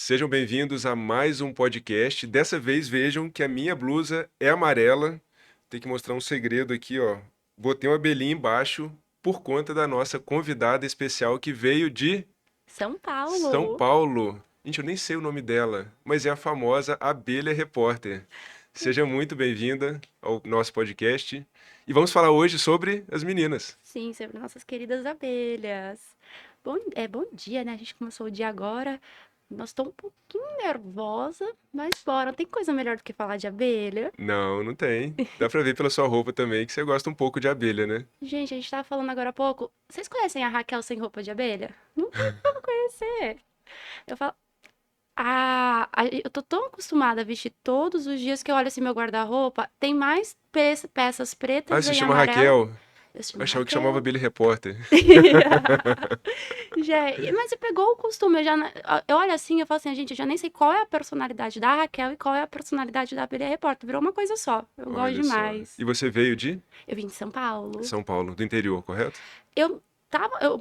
Sejam bem-vindos a mais um podcast. Dessa vez vejam que a minha blusa é amarela. Tem que mostrar um segredo aqui, ó. Botei uma abelhinha embaixo por conta da nossa convidada especial que veio de São São Paulo. Paulo. Gente, eu nem sei o nome dela, mas é a famosa Abelha Repórter. Seja muito bem-vinda ao nosso podcast. E vamos falar hoje sobre as meninas. Sim, sempre nossas queridas abelhas. Bom dia, né? A gente começou o dia agora. Nós estou um pouquinho nervosa, mas bora. Tem coisa melhor do que falar de abelha? Não, não tem. Dá pra ver pela sua roupa também que você gosta um pouco de abelha, né? Gente, a gente tava falando agora há pouco. Vocês conhecem a Raquel sem roupa de abelha? Não tem como conhecer. Eu falo. Eu tô tão acostumada a vestir todos os dias que eu olho assim meu guarda-roupa, tem mais peças Ah, pretas se e chama amarela. Raquel. Eu Eu chamo achava que chamava Raquel. Abelha Repórter. Mas você pegou o costume, eu olho assim, eu falo assim, gente, eu já nem sei qual é a personalidade da Raquel e qual é a personalidade da Abelha Repórter, virou uma coisa só, eu gosto Olha só. demais. E você veio de Eu vim de São Paulo, São Paulo, do interior, correto?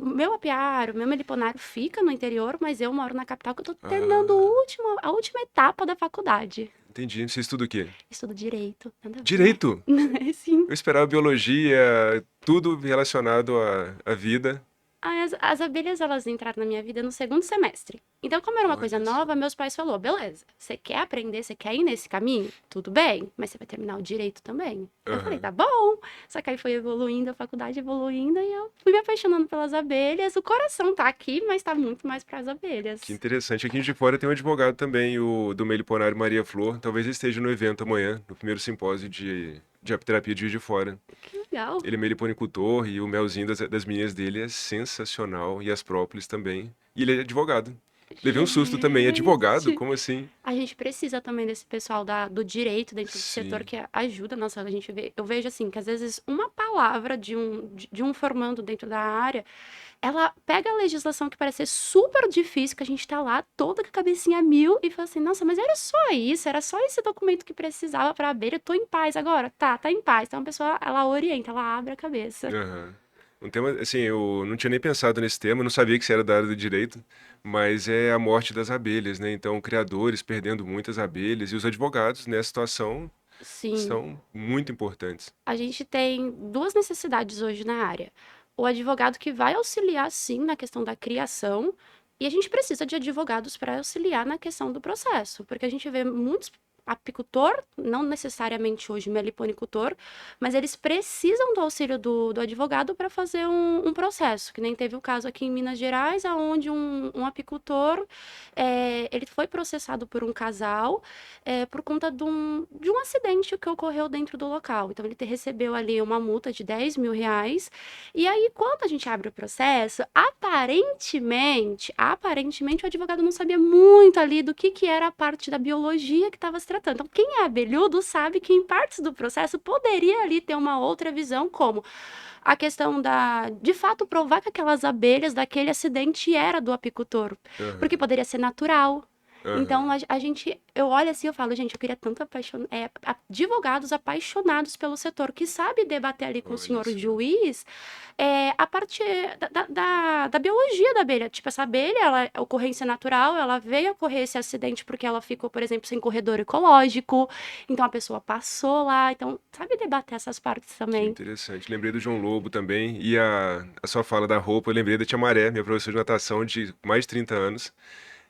meu apiário, meu meliponário fica no interior, mas eu moro na capital que eu tô terminando Ah, a última etapa da faculdade. entendi. Você estuda o quê? Estudo Direito, nada a ver, né? Direito. Sim. Eu esperava biologia, tudo relacionado à vida. As abelhas, elas entraram na minha vida no segundo semestre. Então, como era uma coisa Olha só. nova, meus pais falaram, beleza, você quer aprender, você quer ir nesse caminho? Tudo bem, mas você vai terminar o direito também. Eu falei, Aham. tá bom. Só que aí foi evoluindo, a faculdade evoluindo, e eu fui me apaixonando pelas abelhas. O coração tá aqui, mas tá muito mais para as Que abelhas. interessante. Aqui de fora tem um advogado também, o do Meliponário Maria Flor. Talvez ele esteja no evento amanhã, no primeiro simpósio de apiterapia de Juiz de Fora. Que legal. Ele é meliponicultor e o melzinho das meninas dele é sensacional. E as própolis também. E ele é advogado. Levei um susto também. Advogado? Gente, Como assim? a gente precisa também desse pessoal do direito dentro do setor Sim. que ajuda. Nossa, eu vejo assim, que às vezes uma palavra de um formando dentro da área, ela pega a legislação que parece ser super difícil, que a gente tá lá toda com a cabecinha a mil e fala assim, nossa, mas era só isso, era só esse documento que precisava pra abelha, eu tô em paz agora? Tá em paz. Então a pessoa, ela orienta, ela abre a cabeça. Aham. Um tema, assim, eu não tinha nem pensado nesse tema, não sabia que você era da área do direito, mas é a morte das abelhas, né? Então, criadores perdendo muitas abelhas e os advogados nessa situação Sim, são muito importantes. a gente tem duas necessidades hoje na área. O advogado que vai auxiliar, sim, na questão da criação, e a gente precisa de advogados para auxiliar na questão do processo, porque a gente vê muitos apicultor, não necessariamente hoje meliponicultor, mas eles precisam do auxílio do advogado para fazer um processo, que nem teve o caso aqui em Minas Gerais, onde um apicultor, ele foi processado por um casal, por conta de um acidente que ocorreu dentro do local. Então, ele recebeu ali uma multa de R$ 10.000. E aí, quando a gente abre o processo, aparentemente, o advogado não sabia muito ali do que era a parte da biologia que estava se tratando. Então, quem é abelhudo sabe que em partes do processo poderia ali ter uma outra visão, como a questão de fato, provar que aquelas abelhas daquele acidente era do apicultor, porque Aham, poderia ser natural. Então, aham. eu olho assim, eu falo, gente, eu queria tanto advogados apaixonados pelo setor, que sabe debater ali com o Olha senhor só. juiz, a parte da biologia da abelha. Tipo, essa abelha, ela é ocorrência natural, ela veio ocorrer esse acidente porque ela ficou, por exemplo, sem corredor ecológico, então a pessoa passou lá, então, sabe debater essas partes Que também. interessante. Lembrei do João Lobo também. E a sua fala da roupa, eu lembrei da Tia Maré, minha professora de natação de mais de 30 anos.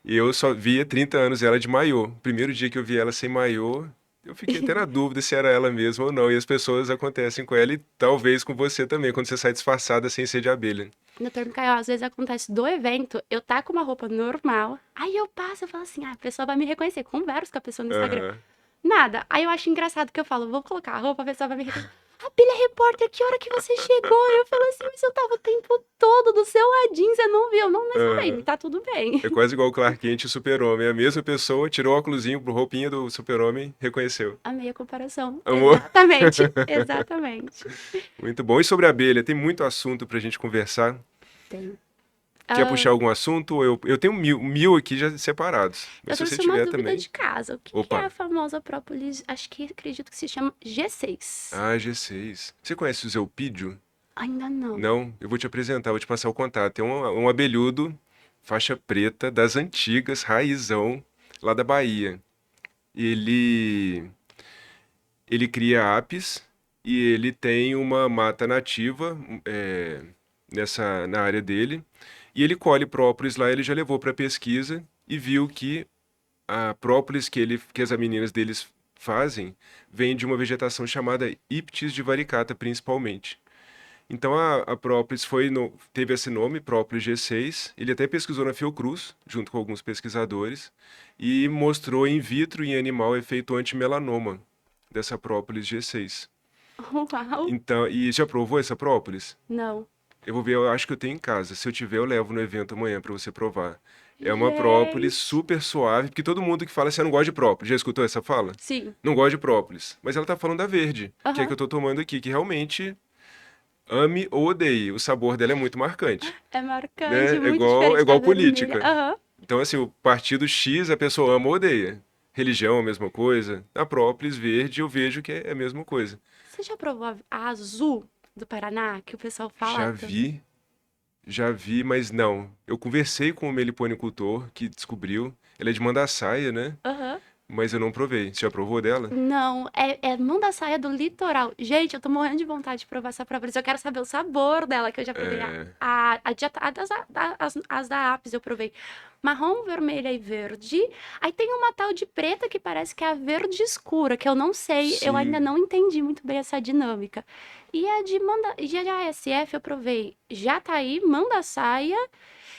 E eu só via 30 anos ela de maiô. Primeiro dia que eu vi ela sem maiô, eu fiquei até na dúvida se era ela mesma ou não. E as pessoas acontecem com ela e talvez com você também, quando você sai disfarçada sem ser de abelha. No termo Caió, às vezes acontece do evento, eu tá com uma roupa normal, aí eu passo, eu falo assim, a pessoa vai me reconhecer, converso com a pessoa no Instagram. Aham. Nada. Aí eu acho engraçado que eu falo, vou colocar a roupa, a pessoa vai me reconhecer. Ah, Bíblia Repórter, que hora que você chegou? Eu falo assim, mas eu tava o tempo todo do seu ladinho, você não viu? Não, mas falei, Aham. tá tudo bem. É quase igual o Clark Kent e o Super-Homem. A mesma pessoa tirou o óculosinho pro roupinha do Super-Homem, reconheceu. Amei a comparação. Amor. Exatamente, exatamente. Muito bom. E sobre a abelha, tem muito assunto pra gente conversar. Tem. Quer Ah, puxar algum assunto? Eu tenho mil aqui já separados. Mas eu se você trouxe uma tiver dúvida também. de casa. O que é Opa. a famosa própolis? Acredito que se chama G6. Ah, G6. Você conhece o Zeupídio? Ainda não. Não? Eu vou te apresentar, vou te passar o contato. Tem um abelhudo faixa preta das antigas, raizão, lá da Bahia. Ele, ele cria apis e ele tem uma mata nativa na área dele. E ele colhe própolis lá, ele já levou para pesquisa e viu que a própolis que as meninas deles fazem vem de uma vegetação chamada Iptis divaricata, principalmente. Então a própolis teve esse nome, própolis G6. Ele até pesquisou na Fiocruz, junto com alguns pesquisadores, e mostrou in vitro e em animal efeito antimelanoma dessa própolis G6. Uau! Então, e já provou essa própolis? Não. Eu vou ver, eu acho que eu tenho em casa. Se eu tiver, eu levo no evento amanhã para você provar. É uma própolis Gente! super suave, porque todo mundo que fala assim, eu não gosta de própolis. Já escutou essa fala? Sim. Não gosto de própolis. Mas ela tá falando da verde, que é a que Aham. eu tô tomando aqui, que realmente ame ou odeie. O sabor dela é muito marcante, É marcante, né? muito É diferente da igual vermelha. política. Aham. Então, assim, o partido X a pessoa ama ou odeia. Religião, a mesma coisa. A própolis verde, eu vejo que é a mesma coisa. Você já provou a azul do Paraná, que o pessoal fala Já também? vi, já vi, mas não. Eu conversei com o meliponicultor que descobriu. Ela é de Mandaçaia, né? Aham. Mas eu não provei. Você já provou dela? Não, é mão da saia do litoral. Gente, eu tô morrendo de vontade de provar essa própolis. Eu quero saber o sabor dela, que eu já provei É, as da Apis, eu provei. Marrom, vermelha e verde. Aí tem uma tal de preta que parece que é a verde escura, que eu não sei, eu ainda sim. não entendi muito bem essa dinâmica. E a de ASF eu provei Jataí, manda saia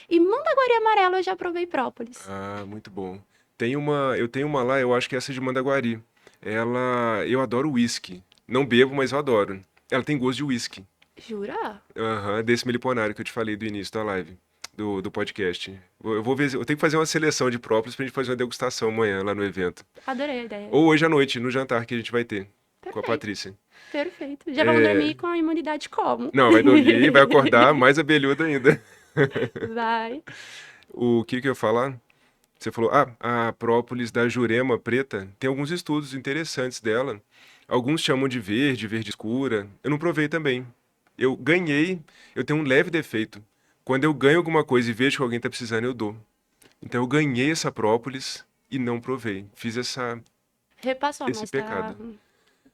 e mandaguari amarelo eu já provei própolis. Ah, muito bom. Eu tenho uma lá, eu acho que é essa de Mandaguari. Eu adoro whisky. Não bebo, mas eu adoro. Ela tem gosto de whisky. Jura? Aham, desse meliponário que eu te falei do início da live, do podcast. Eu vou ver, eu tenho que fazer uma seleção de próprios pra gente fazer uma degustação amanhã lá no evento. Adorei a ideia. Ou hoje à noite, no jantar que a gente vai ter com a Perfeito. Patrícia. Perfeito. Já vamos É, dormir com a imunidade como? não, vai dormir, vai acordar mais abelhuda ainda. Vai. O que que eu ia falar? Você falou, a própolis da Jurema preta, tem alguns estudos interessantes dela. Alguns chamam de verde, verde escura. Eu não provei também. Eu ganhei, eu tenho um leve defeito. Quando eu ganho alguma coisa e vejo que alguém está precisando, eu dou. Então eu ganhei essa própolis e não provei. Fiz Repassou, esse mas pecado.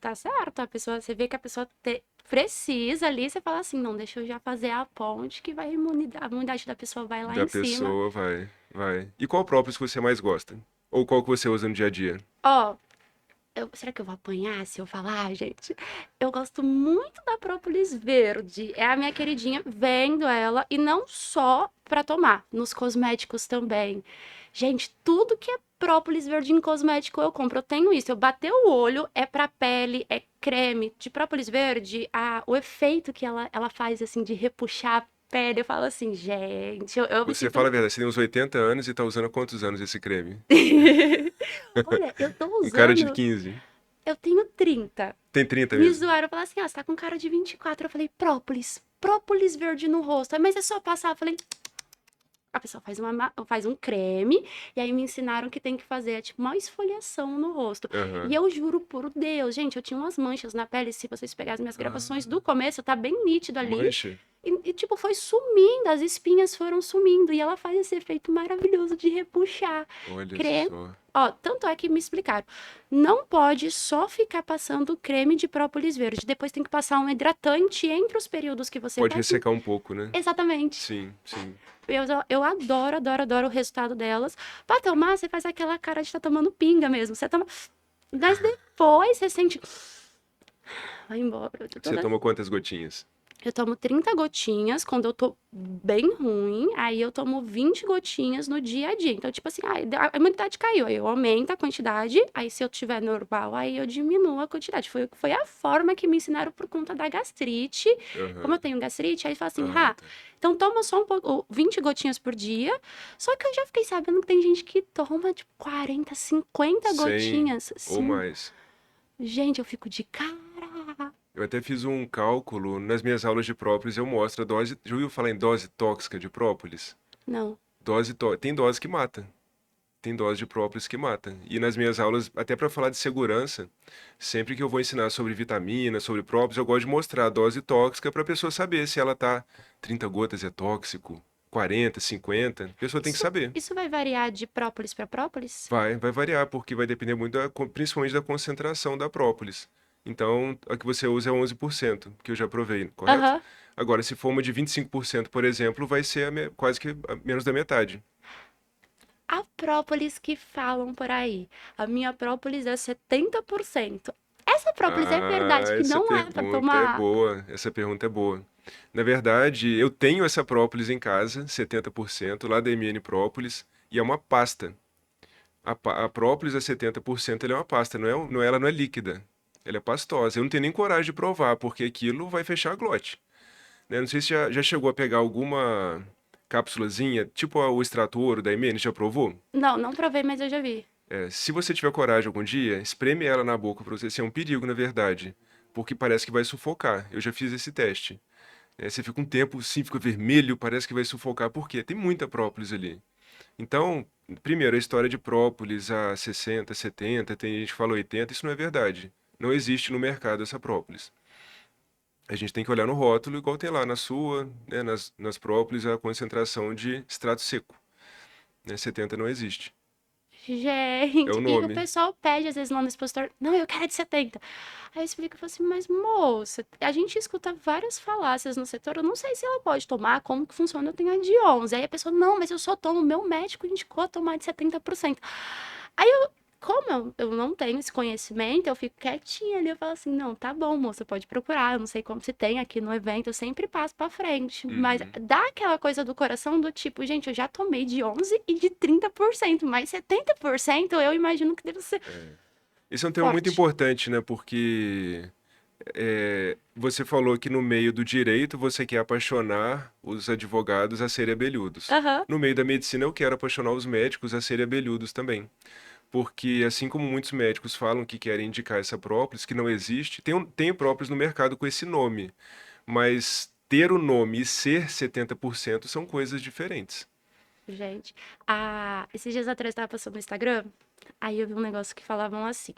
tá certo. A pessoa, você vê que a pessoa precisa ali, você fala assim, não, deixa eu já fazer a ponte que vai a imunidade da pessoa vai lá Da em cima. pessoa, vai. E qual própolis que você mais gosta? Ou qual que você usa no dia a dia? Ó, será que eu vou apanhar se eu falar, gente? Eu gosto muito da própolis verde. É a minha queridinha, vendo ela e não só pra tomar, nos cosméticos também. Gente, tudo que é própolis verde em cosmético eu compro. Eu tenho isso. Eu bater o olho, é pra pele, é creme de própolis verde. O efeito que ela faz, assim, de repuxar a pele. Eu falo assim, gente, eu me Você sinto. fala a verdade, você tem uns 80 anos e tá usando há quantos anos esse creme? Olha, eu tô Um cara de usando. 15. Eu tenho 30. Tem 30 Me mesmo. zoaram, falaram assim: ah, você tá com cara de 24. Eu falei: própolis. Própolis verde no rosto. Aí, mas é só passar. Eu falei: a pessoa faz um creme, e aí me ensinaram que tem que fazer, tipo, uma esfoliação no rosto. E Aham. eu juro por Deus, gente, eu tinha umas manchas na pele, se vocês pegarem as minhas gravações Ah, do começo, tá bem nítido ali. mancha? Tipo, foi sumindo, as espinhas foram sumindo, e ela faz esse efeito maravilhoso de repuxar. Olha Creme. só. Ó, tanto é que me explicaram. Não pode só ficar passando creme de própolis verde. Depois tem que passar um hidratante entre os períodos que você Pode passa. ressecar um pouco, né? Exatamente. Sim, sim. Eu adoro, adoro, adoro o resultado delas. Pra tomar, você faz aquela cara de estar tomando pinga mesmo. Você toma. Mas depois você sente. Vai embora. Você toma quantas gotinhas? Eu tomo 30 gotinhas quando eu tô bem ruim, aí eu tomo 20 gotinhas no dia a dia. Então, tipo assim, a imunidade caiu, aí eu aumento a quantidade, aí se eu tiver normal, aí eu diminuo a quantidade. Foi a forma que me ensinaram por conta da gastrite. Como eu Aham. tenho gastrite, aí fala assim, Ah, tá. então toma só um pouco, 20 gotinhas por dia. Só que eu já fiquei sabendo que tem gente que toma, tipo, 40, 50 100 gotinhas. ou Sim, mais. gente, eu fico de cara. Eu até fiz um cálculo nas minhas aulas de própolis, eu mostro a dose. Já ouviu falar em dose tóxica de própolis? Não. Tem dose que mata. Tem dose de própolis que mata. E nas minhas aulas, até para falar de segurança, sempre que eu vou ensinar sobre vitamina, sobre própolis, eu gosto de mostrar a dose tóxica para a pessoa saber se ela tá 30 gotas é tóxico, 40, 50, a pessoa tem que Isso, saber. isso vai variar de própolis para própolis? Vai variar, porque vai depender muito, principalmente da concentração da própolis. Então, a que você usa é 11%, que eu já provei, correto? Aham. Agora, se for uma de 25%, por exemplo, vai ser quase que menos da metade. A própolis que falam por aí. A minha própolis é 70%. Essa própolis é verdade Ah, que essa não é para pergunta é tomar. boa. Essa pergunta é boa. Na verdade, eu tenho essa própolis em casa, 70%, lá da MN Própolis, e é uma pasta. A própolis a 70%, ela é uma pasta, ela não é líquida. Ela é pastosa. Eu não tenho nem coragem de provar, porque aquilo vai fechar a glote. Né? Não sei se já chegou a pegar alguma cápsulazinha, tipo o extrato ouro da MN, já provou? Não, não provei, mas eu já vi. Se você tiver coragem algum dia, espreme ela na boca pra você. Isso é um perigo, na verdade. Porque parece que vai sufocar. Eu já fiz esse teste. Você fica um tempo, sim, fica vermelho, parece que vai sufocar. Por quê? Tem muita própolis ali. Então, primeiro, a história de própolis a 60, 70, tem gente que fala 80, isso não é verdade. Não existe no mercado essa própolis. A gente tem que olhar no rótulo, igual tem lá na sua, né, nas própolis, a concentração de extrato seco. Né, 70 não existe. É o Gente, e o nome. pessoal pede às vezes lá no expositor, não, eu quero a de 70. Aí eu explico e falo assim, mas moça, a gente escuta várias falácias no setor, eu não sei se ela pode tomar, como que funciona, eu tenho a de 11. Aí a pessoa, não, mas eu só tomo, meu médico indicou tomar de 70%. Aí eu, como eu não tenho esse conhecimento, eu fico quietinha ali, eu falo assim, não, tá bom, moça, pode procurar, eu não sei como se tem aqui no evento, eu sempre passo pra frente, mas Uhum. dá aquela coisa do coração do tipo, gente, eu já tomei de 11 e de 30%, mas 70% eu imagino que deve ser Esse é um tema muito forte. importante, né? Porque você falou que no meio do direito você quer apaixonar os advogados a serem abelhudos. Aham, No meio da medicina eu quero apaixonar os médicos a serem abelhudos também. Porque assim como muitos médicos falam que querem indicar essa própolis, que não existe, tem própolis no mercado com esse nome. Mas ter o nome e ser 70% são coisas diferentes. gente. Esses dias atrás eu tava passando no Instagram, aí eu vi um negócio que falavam assim,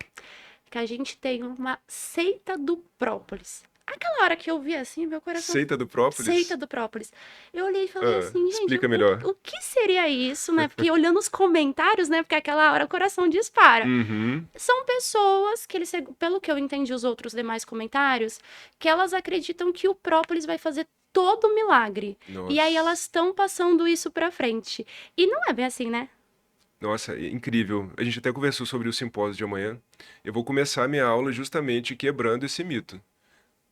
que a gente tem uma seita do própolis. Aquela hora que eu vi assim, meu coração Seita do seita própolis? do própolis. Eu olhei e falei Ah, assim, gente, explica melhor. o que seria isso, né? Porque olhando os comentários, né? Porque aquela hora o coração dispara. Uhum. São pessoas que eles, pelo que eu entendi os outros demais comentários, que elas acreditam que o própolis vai fazer todo o milagre. E aí elas Nossa. estão passando isso pra frente. E não é bem assim, né? Nossa, incrível. A gente até conversou sobre o simpósio de amanhã. Eu vou começar a minha aula justamente quebrando esse mito.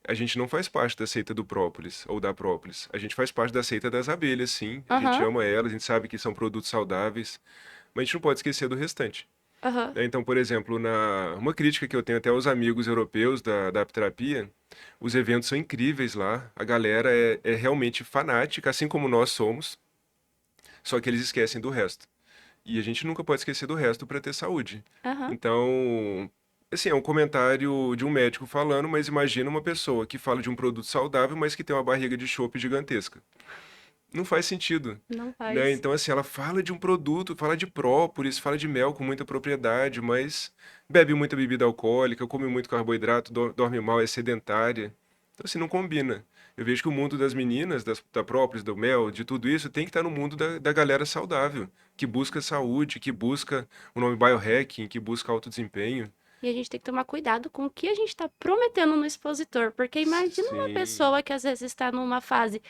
A gente não faz parte da seita do própolis ou da própolis. A gente faz parte da seita das abelhas, sim. A gente Aham, ama elas, a gente sabe que são produtos saudáveis, mas a gente não pode esquecer do restante. aham. Então, por exemplo, uma crítica que eu tenho até aos amigos europeus da apiterapia, os eventos são incríveis lá, a galera é realmente fanática, assim como nós somos, só que eles esquecem do resto. E a gente nunca pode esquecer do resto para ter saúde. Aham. Então, assim, é um comentário de um médico falando, mas imagina uma pessoa que fala de um produto saudável, mas que tem uma barriga de chope gigantesca. Não faz sentido, Não né? faz. Então, assim, ela fala de um produto, fala de própolis, fala de mel com muita propriedade, mas bebe muita bebida alcoólica, come muito carboidrato, dorme mal, é sedentária. Então, assim, não combina. Eu vejo que o mundo das meninas, da própolis, do mel, de tudo isso, tem que estar no mundo da galera saudável, que busca saúde, que busca o nome biohacking, que busca alto desempenho. E a gente tem que tomar cuidado com o que a gente está prometendo no expositor, porque imagina uma Sim, pessoa que às vezes está numa fase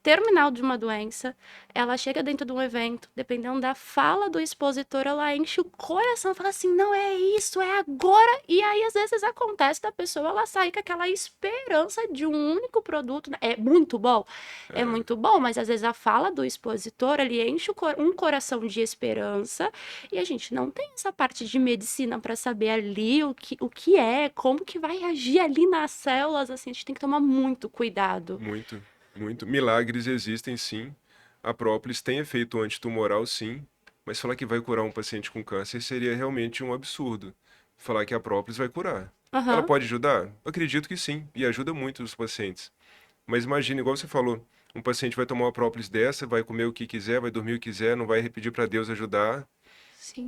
terminal de uma doença, ela chega dentro de um evento, dependendo da fala do expositor, ela enche o coração, fala assim, não é isso, é agora. E aí às vezes acontece da pessoa ela sair com aquela esperança de um único produto, né? É é, muito bom, mas às vezes a fala do expositor ele enche um coração de esperança e a gente não tem essa parte de medicina para saber ali o que é, como que vai agir ali nas células, assim, a gente tem que tomar muito cuidado. muito, muito. Milagres existem, sim. A própolis tem efeito antitumoral, sim. Mas falar que vai curar um paciente com câncer seria realmente um absurdo. Falar que a própolis vai curar. Ela Aham. pode ajudar? Eu acredito que sim, e ajuda muito os pacientes. Mas imagina, igual você falou, um paciente vai tomar uma própolis dessa, vai comer o que quiser, vai dormir o que quiser, não vai pedir para Deus ajudar.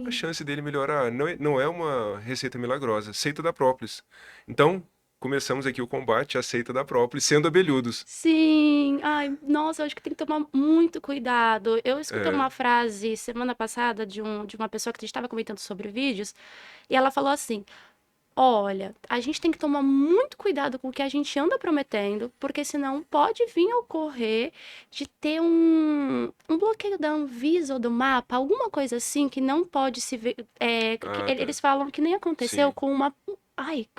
A Sim. chance dele melhorar não é uma receita milagrosa, seita da própolis. Então, começamos aqui o combate à seita da própolis, sendo abelhudos. Sim, ai, nossa, eu acho que tem que tomar muito cuidado. Eu escutei É, uma frase semana passada de uma pessoa que a gente estava comentando sobre vídeos, e ela falou assim: Olha, a gente tem que tomar muito cuidado com o que a gente anda prometendo, porque senão pode vir a ocorrer de ter um bloqueio da Anvisa ou do mapa, alguma coisa assim que não pode se ver. ah, tá. Eles falam que nem aconteceu Sim. com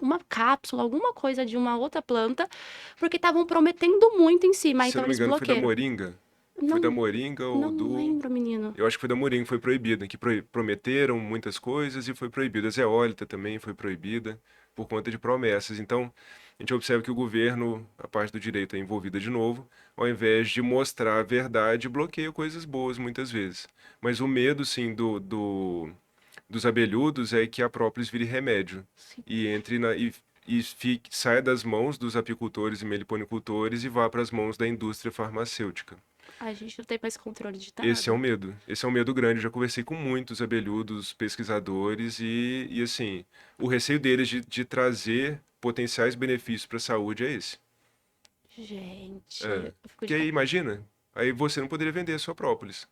uma cápsula, alguma coisa de uma outra planta, porque estavam prometendo muito em cima, Se eu então não me eles engano, foi da bloqueiam. Moringa. Foi da Não, Moringa ou não do. lembro, menino. Eu acho que foi da Moringa, foi proibida, que prometeram muitas coisas e foi proibida. A zeólita também foi proibida por conta de promessas. Então, a gente observa que o governo, a parte do direito é envolvida de novo, ao invés de mostrar a verdade, bloqueia coisas boas muitas vezes. Mas o medo, sim, dos abelhudos é que a própolis vire remédio Sim. e entre saia das mãos dos apicultores e meliponicultores e vá para as mãos da indústria farmacêutica. A gente não tem mais controle de Esse é um nada. medo. Esse é um medo grande. Eu já conversei com muitos abelhudos, pesquisadores, e assim, o receio deles de trazer potenciais benefícios para a saúde é esse. Gente, É. eu fico Porque de aí, cara. imagina, aí você não poderia vender a sua própolis.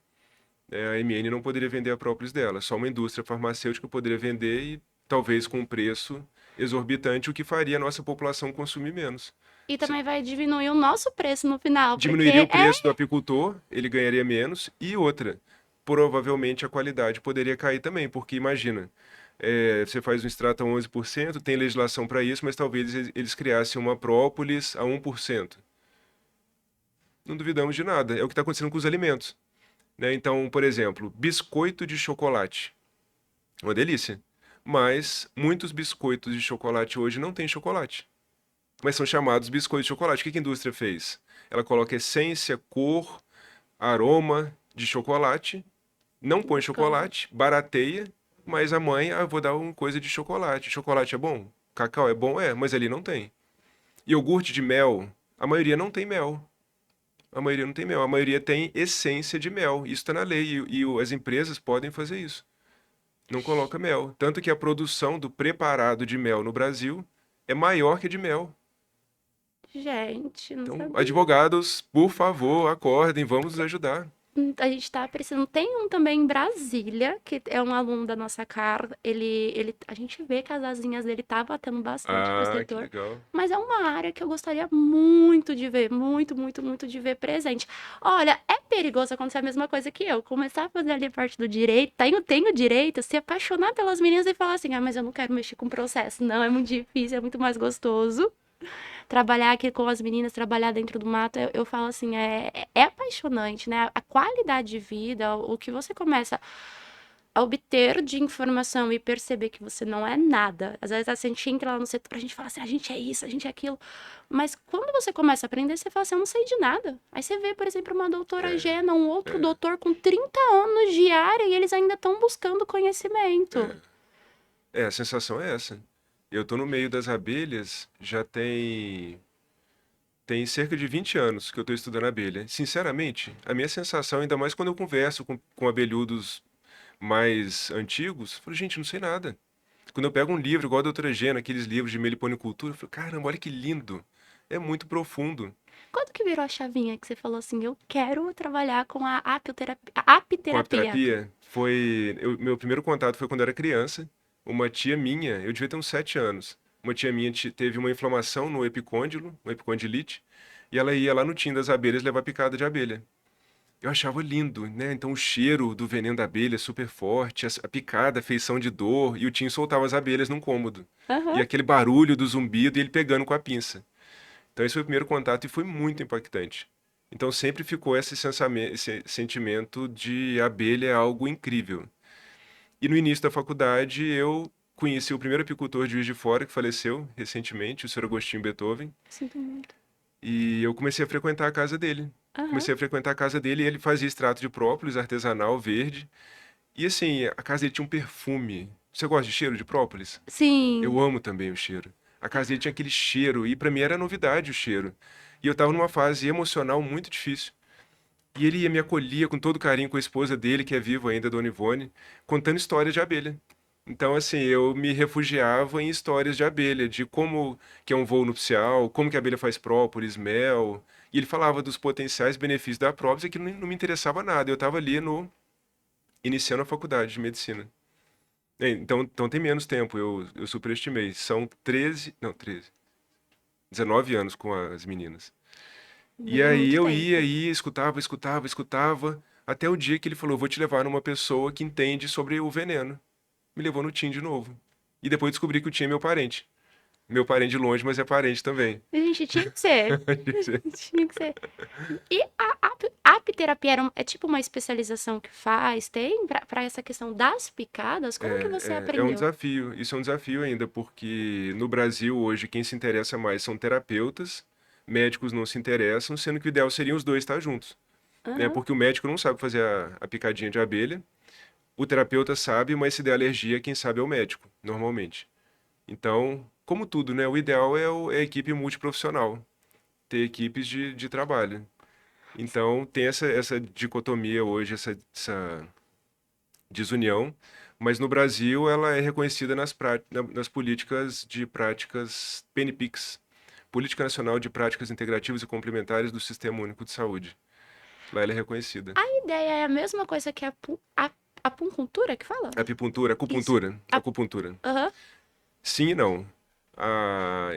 A MN não poderia vender a própolis dela. Só uma indústria farmacêutica poderia vender e talvez com um preço exorbitante, o que faria a nossa população consumir menos. E também vai diminuir o nosso preço no final, porque Diminuiria o preço do apicultor, ele ganharia menos, e outra, provavelmente a qualidade poderia cair também, porque imagina, você faz um extrato a 11%, tem legislação para isso, mas talvez eles criassem uma própolis a 1%. Não duvidamos de nada, é o que está acontecendo com os alimentos, né? Então, por exemplo, biscoito de chocolate, uma delícia, mas muitos biscoitos de chocolate hoje não têm chocolate, mas são chamados biscoitos de chocolate. O que que a indústria fez? Ela coloca essência, cor, aroma de chocolate, não põe bacana. chocolate, barateia, mas a mãe, eu vou dar uma coisa de chocolate. Chocolate é bom? Cacau é bom? É, mas ali não tem. Iogurte de mel, a maioria não tem mel. A maioria não tem mel, a maioria tem essência de mel. Isso está na lei e as empresas podem fazer isso. Não coloca mel. Tanto que a produção do preparado de mel no Brasil é maior que a de mel. Gente, não Então, sabia. advogados, por favor, acordem, vamos nos ajudar. A gente tá precisando. Tem um também em Brasília, que é um aluno da nossa cara. A gente vê que as asinhas dele tá batendo bastante pro Ah, que setor, legal. mas é uma área que eu gostaria muito de ver, muito, muito, muito de ver presente. Olha, é perigoso acontecer a mesma coisa que eu, começar a fazer ali parte do direito, tenho direito, se apaixonar pelas meninas e falar assim, ah, mas eu não quero mexer com o processo. Não, é muito difícil, é muito mais gostoso trabalhar aqui com as meninas, trabalhar dentro do mato, eu falo assim, é apaixonante, né? A qualidade de vida, o que você começa a obter de informação e perceber que você não é nada. Às vezes a gente entra lá no setor pra gente falar assim, a gente é isso, a gente é aquilo. Mas quando você começa a aprender, você fala assim, eu não sei de nada. Aí você vê, por exemplo, uma doutora É, Gena, um outro é, doutor com 30 anos de área e eles ainda estão buscando conhecimento. é. A sensação é essa. Eu tô no meio das abelhas já tem cerca de 20 anos que eu tô estudando abelha. Sinceramente, a minha sensação, ainda mais quando eu converso com abelhudos mais antigos, eu falo, gente, não sei nada. Quando eu pego um livro, igual a doutora Gena, aqueles livros de meliponicultura, eu falo, caramba, olha que lindo. É muito profundo. Quando que virou a chavinha que você falou assim, eu quero trabalhar com a Com a apiterapia? terapia, meu primeiro contato foi quando eu era criança. Uma tia minha, eu devia ter uns 7 anos. Uma tia minha teve uma inflamação no epicôndilo, uma epicondilite, e ela ia lá no tim das abelhas levar picada de abelha. Eu achava lindo, né? Então o cheiro do veneno da abelha é super forte, a picada, a feição de dor, e o Tim soltava as abelhas num cômodo. E Aham. aquele barulho do zumbido e ele pegando com a pinça. Então esse foi o primeiro contato e foi muito impactante. Então sempre ficou esse sentimento de abelha é algo incrível. E no início da faculdade eu conheci o primeiro apicultor de Juiz de Fora que faleceu recentemente, o Sr. Agostinho Beethoven, Sinto muito. e eu comecei a frequentar a casa dele. Aham. Comecei a frequentar a casa dele e ele fazia extrato de própolis artesanal verde. E assim, a casa dele tinha um perfume. Você gosta de cheiro de própolis? Sim. Eu amo também o cheiro. A casa dele tinha aquele cheiro e pra mim era novidade o cheiro. E eu tava numa fase emocional muito difícil. E ele me acolhia com todo carinho com a esposa dele, que é viva ainda, Dona Ivone, contando história de abelha. Então, assim, eu me refugiava em histórias de abelha, de como que é um voo nupcial, como que a abelha faz própolis, mel. E ele falava dos potenciais benefícios da própolis, e aquilo não me interessava nada. Eu estava ali no iniciando a faculdade de medicina. Então tem menos tempo, eu superestimei. São 13, não, 13, 19 anos com as meninas. E É aí muito eu tempo. ia, escutava, até o dia que ele falou, vou te levar numa pessoa que entende sobre o veneno. Me levou no Tim de novo. E depois descobri que o Tim é meu parente. Meu parente de longe, mas é parente também. Gente, tinha que ser. Tinha que ser. E a apiterapia é tipo uma especialização que faz, tem, pra essa questão das picadas? Como que você É um aprendeu? desafio, isso é um desafio ainda, porque no Brasil hoje quem se interessa mais são terapeutas, médicos não se interessam, sendo que o ideal seriam os dois estar juntos, né? Aham. Porque o médico não sabe fazer a picadinha de abelha, o terapeuta sabe, mas se der alergia, quem sabe é o médico, normalmente. Então, como tudo, né? O ideal é a equipe multiprofissional, ter equipes de trabalho. Então, tem essa dicotomia hoje, essa desunião, mas no Brasil ela é reconhecida nas políticas de práticas PNPICs, Política Nacional de Práticas Integrativas e Complementares do Sistema Único de Saúde. Lá ela é reconhecida. A ideia é a mesma coisa que a apuncultura que fala? Apipuntura, Isso. acupuntura. Aham, Sim e não.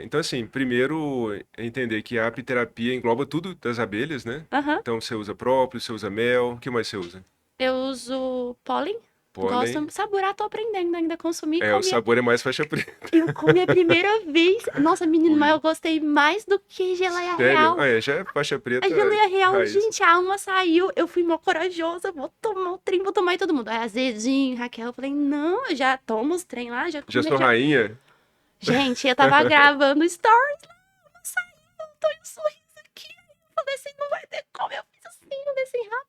Então, assim, primeiro é entender que a apiterapia engloba tudo das abelhas, né? aham. Então, você usa própolis, você usa mel, o que mais você usa? Eu uso pólen. Pólen. Gosto. Saborar, tô aprendendo ainda a consumir. É, o sabor é mais faixa preta. Eu comi a primeira vez. Nossa, menino, mas Ui. eu gostei mais do que geleia Sério? real. Já é faixa A preta geleia real, raiz. gente, a alma saiu. Eu fui mó corajosa. Vou tomar o trem, vou tomar e todo mundo. Aí, azedinho, Raquel. Eu falei, não, eu já tomo os trem lá, já Já comi, sou já. rainha? Gente, eu tava gravando stories lá, não saiu, tô em sorriso aqui. Eu falei assim, não vai ter como. Eu fiz assim, eu falei assim, rapaz.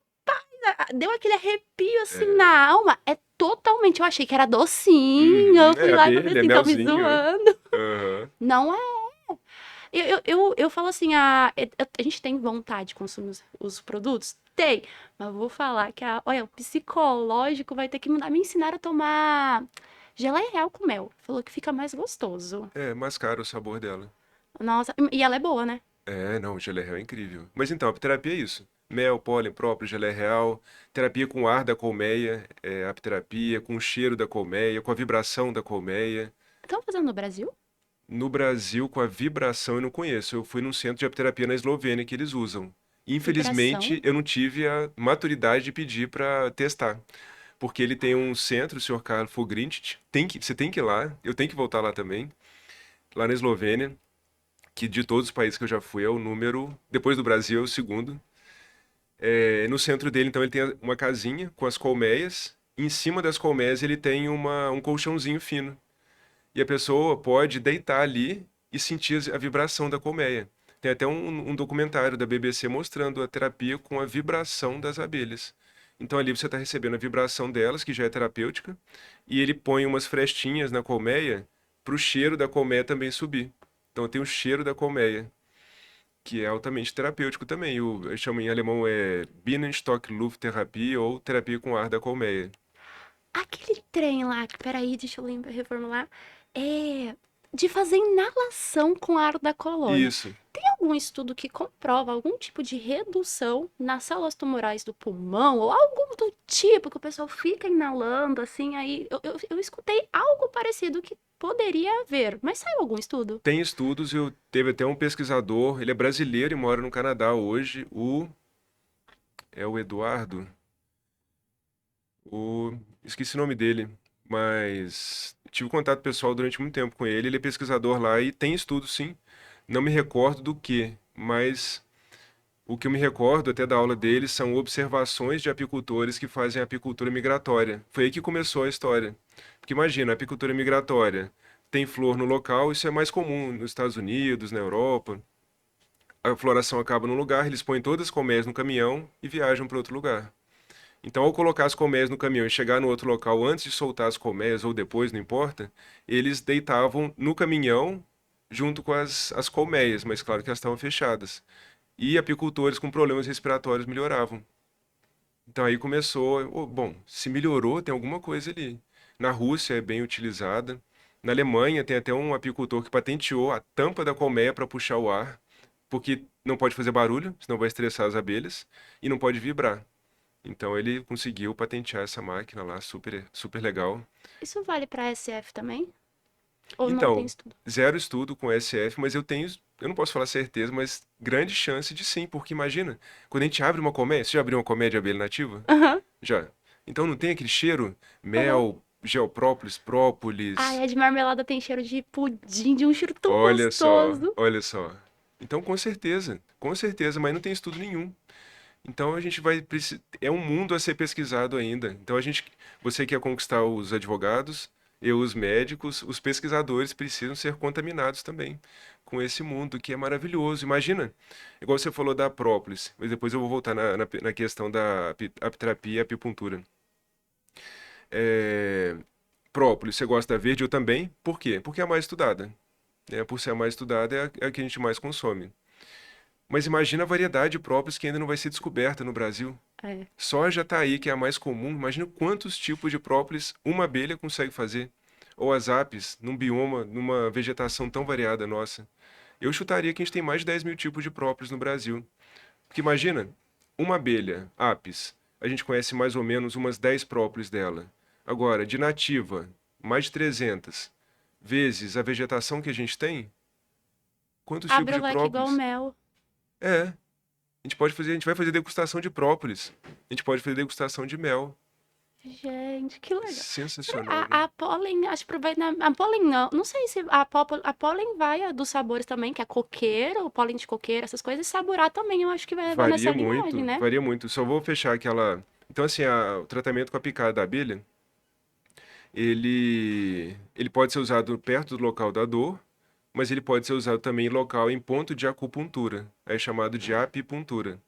Deu aquele arrepio assim É. na alma. É totalmente, eu achei que era docinho. Uhum. Eu É fui lá e falei abelha, é assim, tão me melzinho. zoando. Aham. Não é. Eu falo assim, a gente tem vontade de consumir os produtos? Tem. Mas eu vou falar que olha, o psicológico vai ter que mudar. Me ensinaram a tomar geleia real com mel. Falou que fica mais gostoso. É, mais caro o sabor dela. Nossa, e ela é boa, né? É, não, geleia real é incrível. Mas então, a apiterapia é isso. Mel, pólen próprio, geleia real, terapia com ar da colmeia, apiterapia, com o cheiro da colmeia, com a vibração da colmeia. Estão fazendo no Brasil? No Brasil, com a vibração, eu não conheço. Eu fui num centro de apiterapia na Eslovênia que eles usam. Infelizmente, Vibração? eu não tive a maturidade de pedir para testar. Porque ele tem um centro, o Sr. Carlo Fogrintit, você tem que ir lá, eu tenho que voltar lá também, lá na Eslovênia, que de todos os países que eu já fui é o número, depois do Brasil, é o segundo. No centro dele, então, ele tem uma casinha com as colmeias, em cima das colmeias ele tem um colchãozinho fino. E a pessoa pode deitar ali e sentir a vibração da colmeia. Tem até um documentário da BBC mostrando a terapia com a vibração das abelhas. Então ali você está recebendo a vibração delas, que já é terapêutica, e ele põe umas frestinhas na colmeia para o cheiro da colmeia também subir. Então tem o cheiro da colmeia, que é altamente terapêutico também. Eu chamo em alemão Bienenstock-Lufttherapie ou terapia com ar da colmeia. Aquele trem lá, peraí, deixa eu reformular. É de fazer inalação com ar da colônia. Isso. Tem algum estudo que comprova algum tipo de redução nas células tumorais do pulmão ou algum do tipo que o pessoal fica inalando assim? Aí eu escutei algo parecido que poderia haver, mas saiu algum estudo? Tem estudos, teve até um pesquisador, ele é brasileiro e mora no Canadá hoje, é o Eduardo, esqueci o nome dele, mas tive contato pessoal durante muito tempo com ele é pesquisador lá e tem estudo sim, não me recordo do que, mas o que eu me recordo até da aula dele são observações de apicultores que fazem apicultura migratória. Foi aí que começou a história. Porque imagina, a apicultura migratória tem flor no local, isso é mais comum nos Estados Unidos, na Europa. A floração acaba num lugar, eles põem todas as colmeias no caminhão e viajam para outro lugar. Então, ao colocar as colmeias no caminhão e chegar no outro local antes de soltar as colmeias ou depois, não importa, eles deitavam no caminhão junto com as colmeias, mas claro que elas estavam fechadas. E apicultores com problemas respiratórios melhoravam. Então aí começou, bom, se melhorou, tem alguma coisa ali. Na Rússia é bem utilizada. Na Alemanha tem até um apicultor que patenteou a tampa da colmeia para puxar o ar, porque não pode fazer barulho, senão vai estressar as abelhas, e não pode vibrar. Então ele conseguiu patentear essa máquina lá, super, super legal. Isso vale para SF também? Ou não tem Então, estudo? zero estudo com SF, mas eu não posso falar certeza, mas grande chance de sim, porque imagina, quando a gente abre uma colmeia, você já abriu uma colmeia de abelha nativa? Aham, Já. Então não tem aquele cheiro? aham. Mel, geoprópolis, própolis. Ai, a de marmelada tem cheiro de pudim, de um cheiro tão Olha só, gostoso. olha só. Então com certeza, mas não tem estudo nenhum. Então a gente é um mundo a ser pesquisado ainda. Então você quer conquistar os advogados, eu os médicos, os pesquisadores precisam ser contaminados também com esse mundo que é maravilhoso. Imagina, igual você falou da própolis, mas depois eu vou voltar na questão da apiterapia e apipuntura. É, própolis, você gosta da verde? Eu também. Por quê? Porque é a mais estudada. Né? Por ser a mais estudada, é a que a gente mais consome. Mas imagina a variedade de própolis que ainda não vai ser descoberta no Brasil. É. Soja está aí, que é a mais comum. Imagina quantos tipos de própolis uma abelha consegue fazer. Ou as apis, num bioma, numa vegetação tão variada nossa. Eu chutaria que a gente tem mais de 10 mil tipos de própolis no Brasil. Porque imagina, uma abelha, apis, a gente conhece mais ou menos umas 10 própolis dela. Agora, de nativa, mais de 300 vezes a vegetação que a gente tem, quantos tipos Abre o de leque igual própolis? mel. É, a gente vai fazer degustação de própolis. A gente pode fazer degustação de mel. Gente, que legal. Sensacional, né? A pólen, acho que vai na. A pólen não. Não sei se a pólen vai a dos sabores também, que é coqueiro, o pólen de coqueiro, essas coisas, e saborar também, eu acho que vai nessa Varia linhagem, muito, né? varia muito. Só vou fechar aquela. Então, assim, o tratamento com a picada da abelha, ele pode ser usado perto do local da dor, mas ele pode ser usado também em local em ponto de acupuntura. É chamado de apipuntura.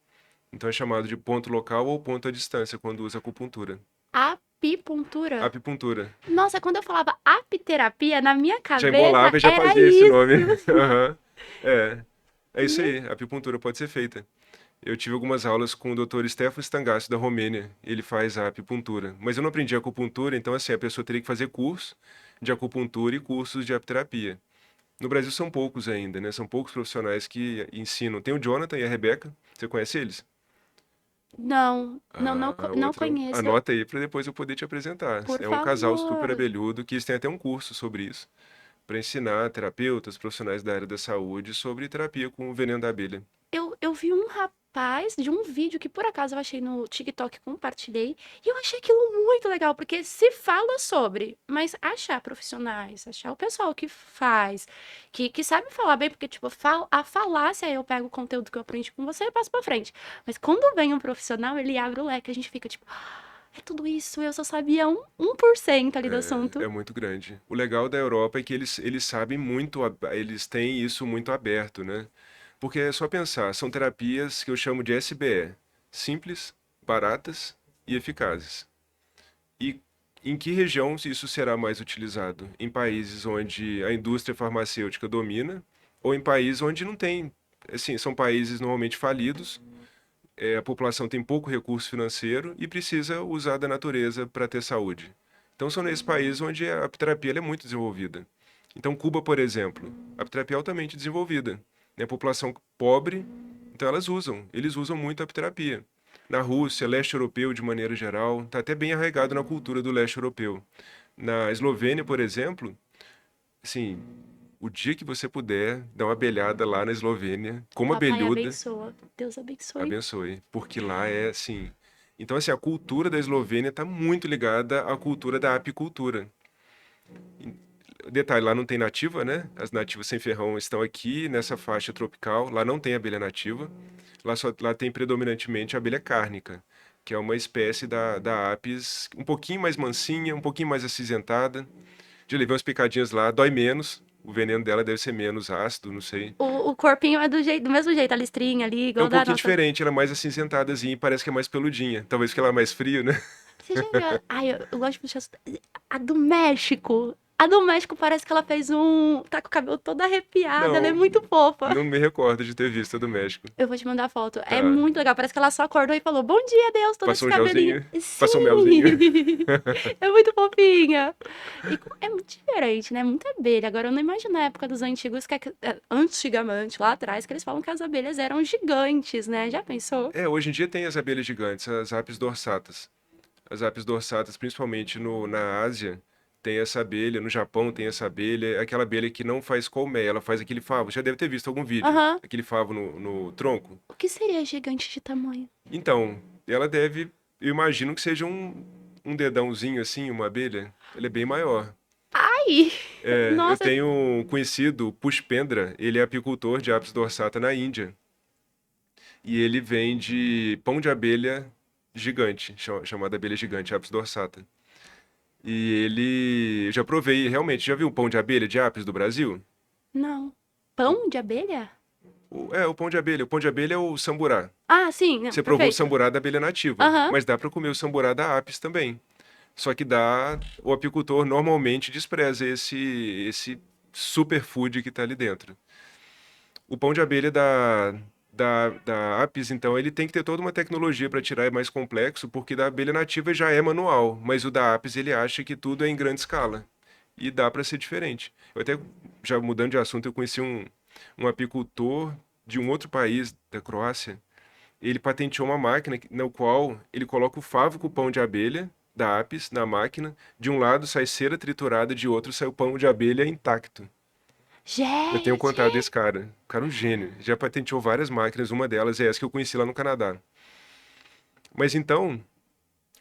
Então é chamado de ponto local ou ponto à distância quando usa acupuntura. Apipuntura. Apipuntura. Nossa, quando eu falava apiterapia, na minha Já cabeça embolava e já era fazia esse nome. isso. Aham. É. É isso Né? aí, a apipuntura pode ser feita. Eu tive algumas aulas com o Dr. Stefan Stangassi, da Romênia. Ele faz a apipuntura. Mas eu não aprendi acupuntura, então assim, a pessoa teria que fazer curso de acupuntura e cursos de apiterapia. No Brasil são poucos ainda, né? São poucos profissionais que ensinam. Tem o Jonathan e a Rebeca. Você conhece eles? Não, não, não, não Outro. conheço. Anota aí para depois eu poder te apresentar. Por É um casal super favor. abelhudo que eles têm até um curso sobre isso, para ensinar terapeutas, profissionais da área da saúde sobre terapia com o veneno da abelha. Eu vi um rapaz de um vídeo que por acaso eu achei no TikTok, compartilhei, e eu achei aquilo muito legal, porque se fala sobre, mas achar profissionais, achar o pessoal que faz, que sabe falar bem, porque, tipo, a falácia eu pego o conteúdo que eu aprendi com você e passo pra frente. Mas quando vem um profissional, ele abre o leque, a gente fica tipo, "Ah, é tudo isso, eu só sabia 1% ali do É assunto." muito grande. O legal da Europa é que eles sabem muito, eles têm isso muito aberto, né? Porque é só pensar, são terapias que eu chamo de SBE, simples, baratas e eficazes. E em que região isso será mais utilizado? Em países onde a indústria farmacêutica domina ou em países onde não tem? Assim, são países normalmente falidos, a população tem pouco recurso financeiro e precisa usar da natureza para ter saúde. Então são nesses países onde a apiterapia ela é muito desenvolvida. Então Cuba, por exemplo, a apiterapia é altamente desenvolvida. Né? A população pobre, então eles usam muito a apiterapia. Na Rússia, leste europeu de maneira geral, está até bem arraigado na cultura do leste europeu. Na Eslovênia, por exemplo, assim, o dia que você puder dar uma abelhada lá na Eslovênia, como Papai abelhuda, abençoa. Deus abençoe. abençoe, porque lá é assim. Então, assim, a cultura da Eslovênia está muito ligada à cultura da apicultura. Detalhe, lá não tem nativa, né? As nativas sem ferrão estão aqui nessa faixa tropical. Lá não tem abelha nativa. Lá tem predominantemente a abelha cárnica, que é uma espécie da apis um pouquinho mais mansinha, um pouquinho mais acinzentada. De levei umas picadinhas lá, dói menos. O veneno dela deve ser menos ácido, não sei. O corpinho é do mesmo jeito, a listrinha ali, É igual um da pouquinho nossa. diferente, ela é mais acinzentadazinha e parece que é mais peludinha. Talvez porque ela é mais frio, né? Você já viu? Ai, eu gosto de puxar. A do México. A do México parece que ela fez um. Tá com o cabelo todo arrepiado, ela é Não, muito fofa. não me recordo de ter visto a do México. Eu vou te mandar foto. É Tá. muito legal. Parece que ela só acordou e falou: Bom dia, Deus, todo esse Passou um cabelinho. gelzinho, passou um melzinho. Sim! É muito fofinha. E é muito diferente, né? Muita abelha. Agora, eu não imagino na época dos antigos, antigamente, lá atrás, que eles falam que as abelhas eram gigantes, né? Já pensou? É, hoje em dia tem as abelhas gigantes, as apis dorsatas. As apis dorsatas, principalmente na Ásia, tem essa abelha, no Japão tem essa abelha, é aquela abelha que não faz colmeia, ela faz aquele favo. Já deve ter visto algum vídeo, Aham. aquele favo no tronco. O que seria gigante de tamanho? Então, ela deve, eu imagino que seja um dedãozinho assim, uma abelha. Ela é bem maior. Ai! É, eu Nossa, tenho um conhecido, Pushpendra, ele é apicultor de apis dorsata na Índia. E ele vende pão de abelha gigante, chamada abelha gigante, apis dorsata. E eu já provei, realmente, já viu um pão de abelha de apis do Brasil? não. O, Pão de abelha? o pão de abelha. O pão de abelha é o samburá. Ah, sim, não, Você provou o perfeito. samburá da abelha nativa, Aham. mas dá para comer o samburá da apis também. Só que o apicultor normalmente despreza esse superfood que está ali dentro. O pão de abelha da Apis, então, ele tem que ter toda uma tecnologia para tirar, é mais complexo, porque da abelha nativa já é manual, mas o da Apis ele acha que tudo é em grande escala. E dá para ser diferente. Eu até, já mudando de assunto, eu conheci um apicultor de um outro país, da Croácia. Ele patenteou uma máquina no qual ele coloca o favo com o pão de abelha da Apis na máquina. De um lado sai cera triturada, de outro sai o pão de abelha intacto. Eu tenho contato Gente! desse cara. O cara é um gênio. Já patenteou várias máquinas, uma delas é essa que eu conheci lá no Canadá. Mas então,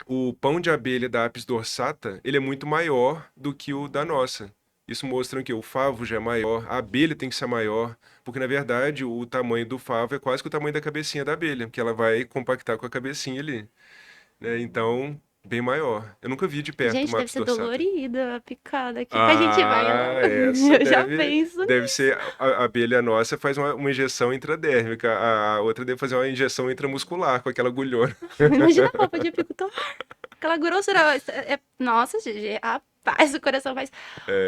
o pão de abelha da Apis dorsata, ele é muito maior do que o da nossa. Isso mostra que o favo já é maior, a abelha tem que ser maior, porque na verdade o tamanho do favo é quase que o tamanho da cabecinha da abelha, porque ela vai compactar com a cabecinha ali, né? Então, bem maior. Eu nunca vi de perto Gente, uma deve Apis ser dorsata. dolorida a picada. O que que a gente vai? Ah, essa Eu já deve, penso deve ser. nisso. A abelha nossa faz uma injeção intradérmica, a outra deve fazer uma injeção intramuscular com aquela agulhona. Imagina a roupa de apicultor. Aquela grosseira. Nossa, GG, rapaz, o coração faz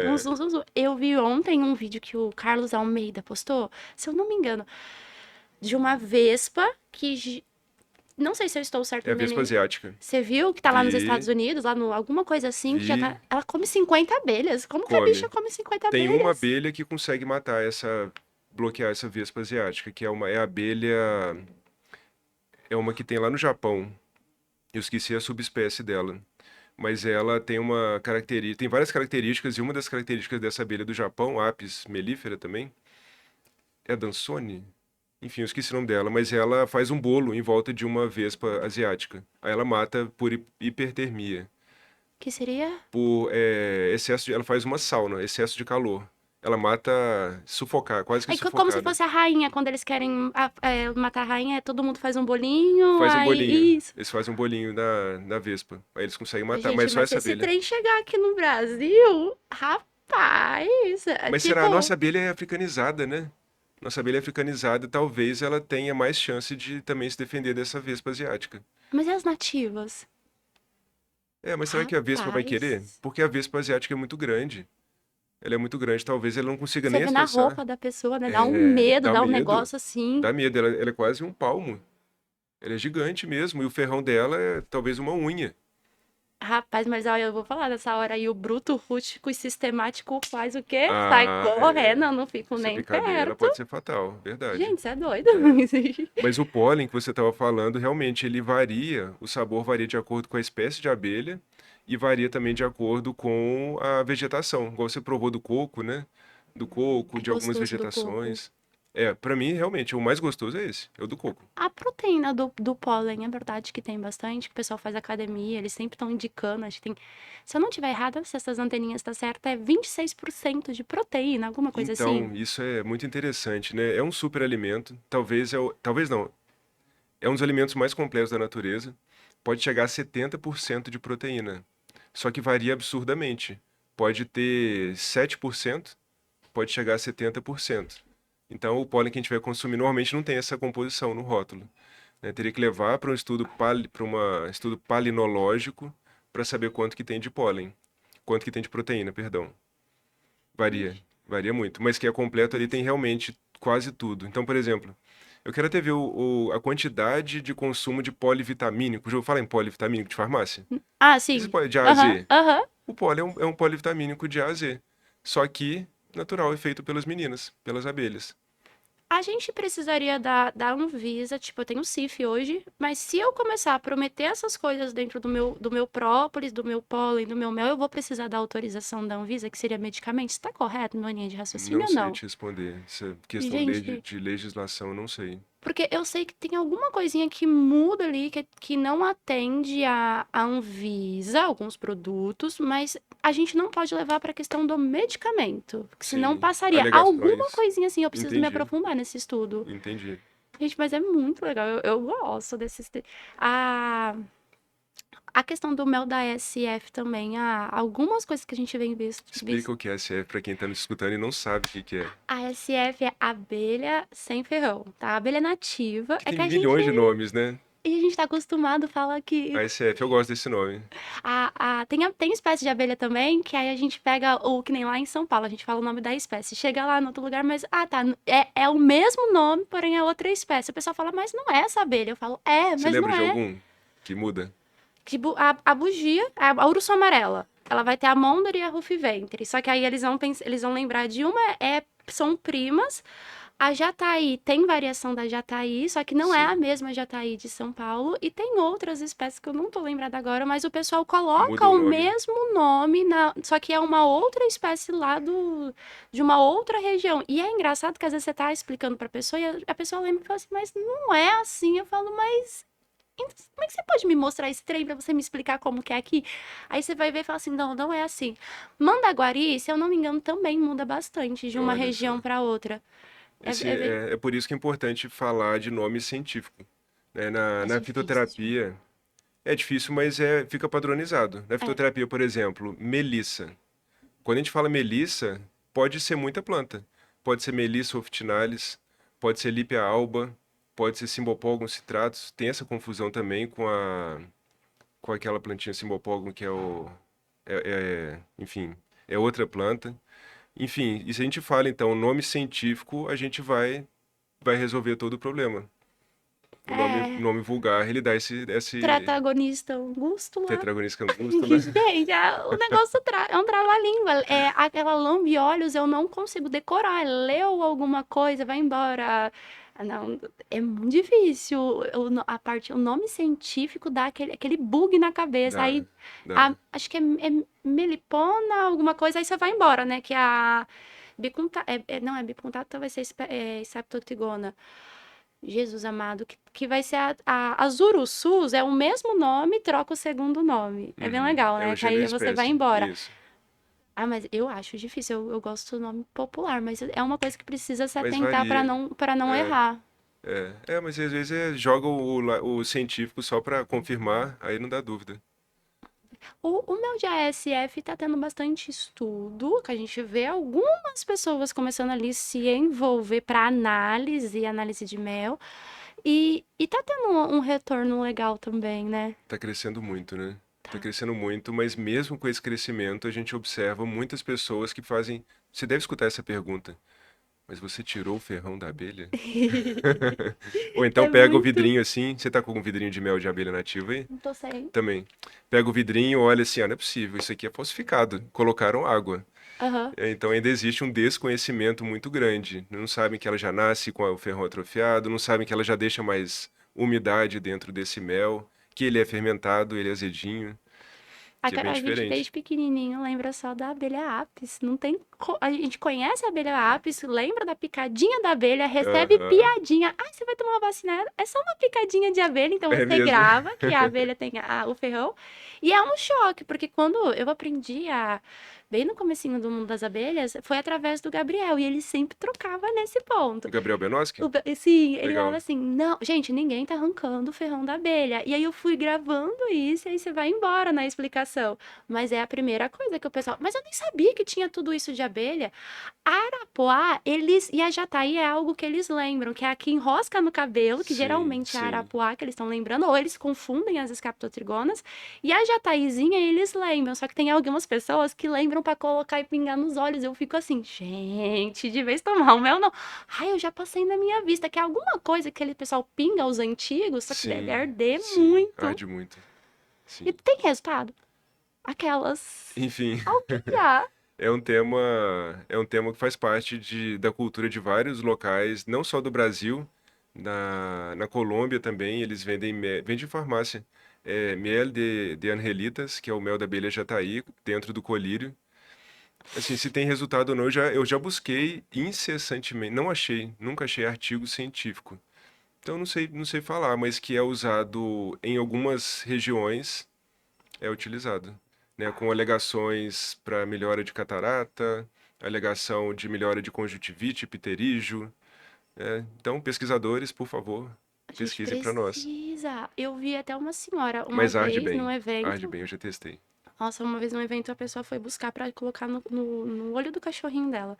um É, zum, zum, zum. Eu vi ontem um vídeo que o Carlos Almeida postou, se eu não me engano, de uma vespa que. Não sei se eu estou certo é a no Vespa meme. asiática. Você viu que tá lá nos Estados Vi, Unidos, lá no alguma coisa assim, que já vi, tá. Ela come 50 abelhas. Como que a bicha come. come 50 Tem uma abelhas? abelha que consegue matar bloquear essa Vespa asiática, que é a abelha, é uma que tem lá no Japão. Eu esqueci a subespécie dela. Mas ela tem uma característica, tem várias características, e uma das características dessa abelha do Japão, Apis mellifera também, é a Dansone? Enfim, eu esqueci o nome dela, mas ela faz um bolo em volta de uma vespa asiática. Aí ela mata por hipertermia. Que seria? Ela faz uma sauna, excesso de calor. Ela mata sufocar, quase que É como se sufocada. fosse a rainha, quando eles querem matar a rainha, todo mundo faz um bolinho, Faz um bolinho. aí isso. Eles fazem um bolinho na vespa. Aí eles conseguem matar, Gente, mas só mas se essa esse abelha. trem chegar aqui no Brasil, rapaz, Mas será a tipo, nossa abelha é africanizada, né? Nossa abelha é africanizada, talvez ela tenha mais chance de também se defender dessa vespa asiática. mas e as nativas? É, mas será que a vespa vai querer? Rapaz, Porque a vespa asiática é muito grande. Ela é muito grande, talvez ela não consiga você nem vê na acessar. roupa da pessoa, né? Dá um É, medo, dá dá um medo. negócio assim. Dá medo. Ela é quase um palmo. Ela é gigante mesmo. E o ferrão dela é talvez uma unha. Rapaz, mas olha, eu vou falar nessa hora aí, o bruto, rústico e sistemático faz o quê? Sai Ah, correndo, é. eu não fico Se nem picar bem, ela perto. pode ser fatal. Verdade. Gente, você é doido? É. Mas o pólen que você estava falando, realmente, ele varia. O sabor varia de acordo com a espécie de abelha. E varia também de acordo com a vegetação. Igual você provou do coco, né? Do coco, É de algumas gostoso do coco. vegetações. É, pra mim, realmente, o mais gostoso é esse. É o do coco. A proteína do pólen, é verdade que tem bastante, que o pessoal faz academia, eles sempre estão indicando, acho que tem, se eu não tiver errada, se essas anteninhas tá certa, é 26% de proteína, alguma coisa assim. Então, isso é muito interessante, né? É um super alimento, talvez não, é um dos alimentos mais completos da natureza. Pode chegar a 70% de proteína, só que varia absurdamente. Pode ter 7%, pode chegar a 70%. Então, o pólen que a gente vai consumir normalmente não tem essa composição no rótulo, né? Teria que levar para um estudo palinológico para saber quanto que tem de pólen, quanto que tem de proteína, perdão. Varia, varia muito. Mas que é completo ali tem realmente quase tudo. Então, por exemplo, eu quero até ver a quantidade de consumo de polivitamínico. Já vou falar em polivitamínico de farmácia? Ah, Esse sim. de A a Aham, Z. aham. O poli é um polivitamínico de A a Z. Só que natural, é feito pelas meninas, pelas abelhas. A gente precisaria da Anvisa, tipo, eu tenho CIF hoje, mas se eu começar a prometer essas coisas dentro do meu própolis, do meu pólen, do meu mel, eu vou precisar da autorização da Anvisa, que seria medicamento. Está correto, minha linha de Não raciocínio ou sei não? te responder. Essa questão Gente, de legislação, não sei. porque eu sei que tem alguma coisinha que muda ali, que não atende a Anvisa, alguns produtos, mas a gente não pode levar para a questão do medicamento, porque senão Sim. passaria. Alguma Alegações. coisinha assim, eu preciso me Entendi. aprofundar nesse estudo. Entendi. Gente, mas é muito legal. Eu gosto desses. A, a questão do mel da SF também. Algumas coisas que a gente vem Explica o que é SF para quem está nos escutando e não sabe o que que é. a SF é abelha sem ferrão, tá? A abelha nativa. Que É tem que a gente, milhões de nomes, né? a gente tá acostumado a falar que. ASF, eu gosto desse nome. Tem espécie de abelha também, que aí a gente pega o que nem lá em São Paulo, a gente fala o nome da espécie. Chega lá no outro lugar, mas. Ah, tá. É o mesmo nome, porém é outra espécie. O pessoal fala, mas não é essa abelha. Eu falo, Você mas lembra não de é. algum que muda? Tipo, a bugia, a urso amarela, ela vai ter a Mondor e a Rufiventre. Só que aí eles vão lembrar de uma, são primas. A jataí tem variação da jataí, só que não é a Sim. mesma jataí de São Paulo. E tem outras espécies que eu não tô lembrada agora, mas o pessoal coloca Muda o o nome. mesmo nome, só que é uma outra espécie lá de uma outra região. E é engraçado que às vezes você tá explicando pra pessoa e a pessoa lembra e fala assim, mas não é assim. Eu falo, mas então, como é que você pode me mostrar esse trem pra você me explicar como que é aqui? Aí você vai ver e fala assim, não, não é assim. Mandaguari, se eu não me engano, também muda bastante de uma Olha só. região para outra. É por isso que é importante falar de nome científico. Né? É Na difícil. fitoterapia é difícil, mas fica padronizado. Na É, fitoterapia, por exemplo, melissa. Quando a gente fala melissa, pode ser muita planta. Pode ser Melissa officinalis, pode ser Lípia alba, pode ser Cymbopogon citratus. Tem essa confusão também com aquela plantinha Cymbopogon que é enfim, é outra planta. Enfim, e se a gente fala então o nome científico, a gente vai resolver todo o problema. é. Nome vulgar, ele dá esse Protagonista Augusto lá. tetragonista angusto, né? Gente, o negócio é um trava-língua. É aquela lambe-olhos, eu não consigo decorar. Leu alguma coisa, vai embora. Não, é muito difícil. O nome científico dá aquele bug na cabeça. Dá, Aí, dá. acho que é melipona, alguma coisa, aí você vai embora, né? Que é a bicunta, não, é bicuntata, vai ser septotrigona. Jesus amado, que vai ser as Urussus, é o mesmo nome, troca o segundo nome. É bem Uhum. legal, É o né? Que aí você vai genoespécie, embora. isso. Ah, mas eu acho difícil, eu gosto do nome popular, mas é uma coisa que precisa se Mas atentar para varia. não É, errar. mas às vezes joga o científico só para confirmar, aí não dá dúvida. O meu de ASF tá tendo bastante estudo, que a gente vê algumas pessoas começando ali se envolver para análise de mel, e tá tendo um retorno legal também, né? Tá crescendo muito, né? Tá Tá. crescendo muito, mas mesmo com esse crescimento, a gente observa muitas pessoas que fazem. Você deve escutar essa pergunta. Mas você tirou o ferrão da abelha? Ou então É pega o muito. vidrinho assim. Você tá com um vidrinho de mel de abelha nativa aí? Não tô sem. Também. Pega o vidrinho, olha assim, ah, não é possível, isso aqui é falsificado. Colocaram água. Aham. Então ainda existe um desconhecimento muito grande. Não sabem que ela já nasce com o ferrão atrofiado, não sabem que ela já deixa mais umidade dentro desse mel, que ele é fermentado, ele é azedinho, que é bem A gente diferente. desde pequenininho lembra só da abelha apis. Não tem. A gente conhece a abelha apis, lembra da picadinha da abelha, recebe Aham. piadinha. Ah, você vai tomar uma vacina? É só uma picadinha de abelha, então É você mesmo? grava que a abelha tem o ferrão. E é um choque, porque quando eu aprendi bem no comecinho do mundo das abelhas, foi através do Gabriel, e ele sempre trocava nesse ponto. Gabriel Benoski? Sim, ele falava Legal. assim, não, gente, ninguém tá arrancando o ferrão da abelha. E aí eu fui gravando isso, e aí você vai embora na explicação. Mas é a primeira coisa que o pessoal. Mas eu nem sabia que tinha tudo isso de abelha. A arapuá, e a jataí é algo que eles lembram, que é a que enrosca no cabelo, que Sim, geralmente é a sim. arapuá que eles estão lembrando, ou eles confundem as escaptotrigonas. E a jataizinha eles lembram, só que tem algumas pessoas que lembram fizeram pra colocar e pingar nos olhos. Eu fico assim, gente, de vez tomar o mel, não. Ai, eu já passei na minha vista que é alguma coisa que aquele pessoal pinga os antigos, só que deve Sim, arder sim, muito. arde muito. E Sim. tem resultado. Aquelas. Enfim, Alguém já. é um tema, é um tema que faz parte da cultura de vários locais, não só do Brasil, na Colômbia também, eles vendem em farmácia. Mel de Angelitas, que é o mel da abelha jataí, dentro do colírio. Assim, se tem resultado ou não, eu já busquei incessantemente, não achei, nunca achei artigo científico. Então não sei falar, mas que é usado em algumas regiões, é utilizado, né, com alegações para melhora de catarata, alegação de melhora de conjuntivite, pterígio. Então, pesquisadores, por favor, A gente pesquisem para nós. precisa. Eu vi até uma senhora uma Mas vez num arde evento. bem, eu já testei. Nossa, uma vez num evento a pessoa foi buscar pra colocar no olho do cachorrinho dela.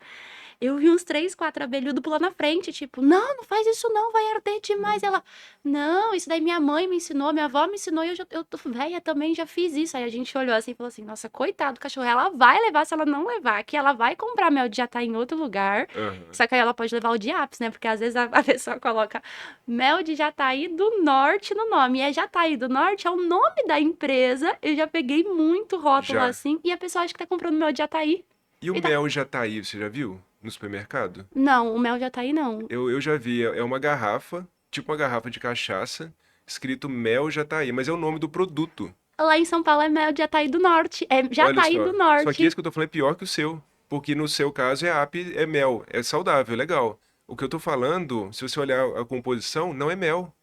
Eu vi uns 3, 4 abelhudos pulando na frente, tipo, não, não faz isso não, vai arder demais. Ela, não, isso daí minha mãe me ensinou, minha avó me ensinou e eu tô velha também, já fiz isso. Aí a gente olhou assim e falou assim, nossa, coitado do cachorro, ela vai levar se ela não levar, que ela vai comprar mel de jataí em outro lugar, Aham. só que aí ela pode levar o de Apis, né? Porque às vezes a pessoa coloca mel de jataí do norte no nome, e é jataí do norte, é o nome da empresa, eu já peguei muito rótulo Já. assim, e a pessoa acha que tá comprando mel de jataí. E o E tá. mel jataí, você já viu no supermercado? Não, o mel de jataí não. Eu já vi, é uma garrafa, tipo uma garrafa de cachaça, escrito mel jataí, mas é o nome do produto. Lá em São Paulo é mel de Jataí do Norte. É Olha Jataí só. do Só que esse Norte. que eu tô falando é pior que o seu. Porque no seu caso é é mel, é saudável, é legal. O que eu tô falando, se você olhar a composição, não é mel,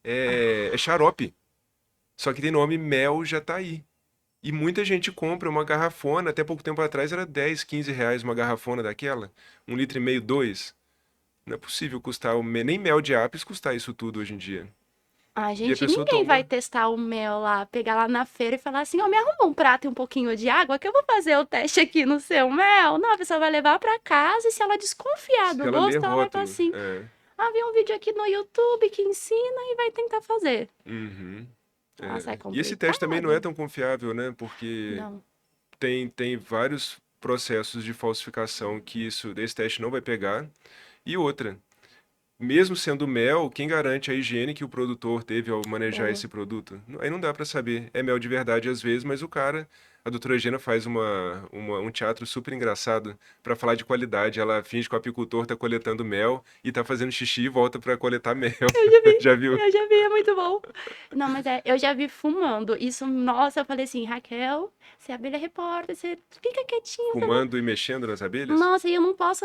é xarope. Só que tem nome mel jataí. E muita gente compra uma garrafona, até pouco tempo atrás era 10, 15 reais uma garrafona daquela. 1,5 litro, 2. Não é possível custar, nem mel de Apis custar isso tudo hoje em dia. Ah, E a gente, pessoa ninguém vai toma. testar o mel lá, pegar lá na feira e falar assim, ó, me arruma um prato e um pouquinho de água que eu vou fazer o teste aqui no seu mel. Não, a pessoa vai levar pra casa e se ela desconfiar Se do ela ler gosto, ela vai falar rótulo. assim, É. ah, vi um vídeo aqui no YouTube que ensina e vai tentar fazer. Uhum. Nossa, é E esse teste também não é complicado. tão confiável, né? Porque Não. tem vários processos de falsificação que esse teste não vai pegar. E outra, mesmo sendo mel, quem garante a higiene que o produtor teve ao manejar É. esse produto? Aí não dá pra saber. É mel de verdade às vezes, mas a doutora Gena faz um teatro super engraçado pra falar de qualidade. Ela finge que o apicultor tá coletando mel e tá fazendo xixi e volta pra coletar mel. Eu já vi, Já viu? eu já vi, é muito bom. Não, mas eu já vi fumando. Isso, nossa, eu falei assim, Raquel, você é abelha repórter, você fica quietinha que eu vou. Fumando e mexendo nas abelhas? Nossa, e eu não posso.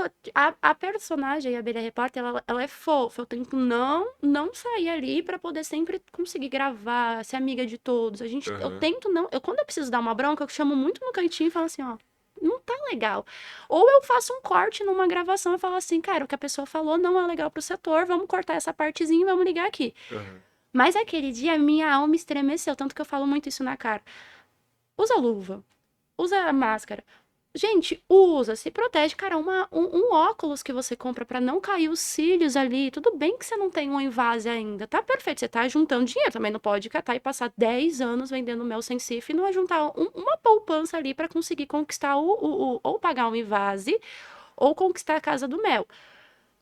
A personagem, a abelha repórter, ela é fofa. Eu tento não sair ali pra poder sempre conseguir gravar, ser amiga de todos. Eu Aham. tento não. Quando eu preciso dar uma bronca, eu chamo muito no cantinho e falo assim, ó. Não tá legal. Ou eu faço um corte numa gravação e falo assim, cara, o que a pessoa falou não é legal pro setor, vamos cortar essa partezinha e vamos ligar aqui. Aham. Mas aquele dia minha alma estremeceu, tanto que eu falo muito isso na cara. Usa luva, usa máscara. Gente, usa, se protege. Cara, um óculos que você compra pra não cair os cílios ali. Tudo bem que você não tem um invase ainda. Tá perfeito, você tá juntando dinheiro. Também não pode catar e passar 10 anos vendendo mel sem cif e não é juntar uma poupança ali pra conseguir conquistar ou pagar um invase ou conquistar a casa do mel.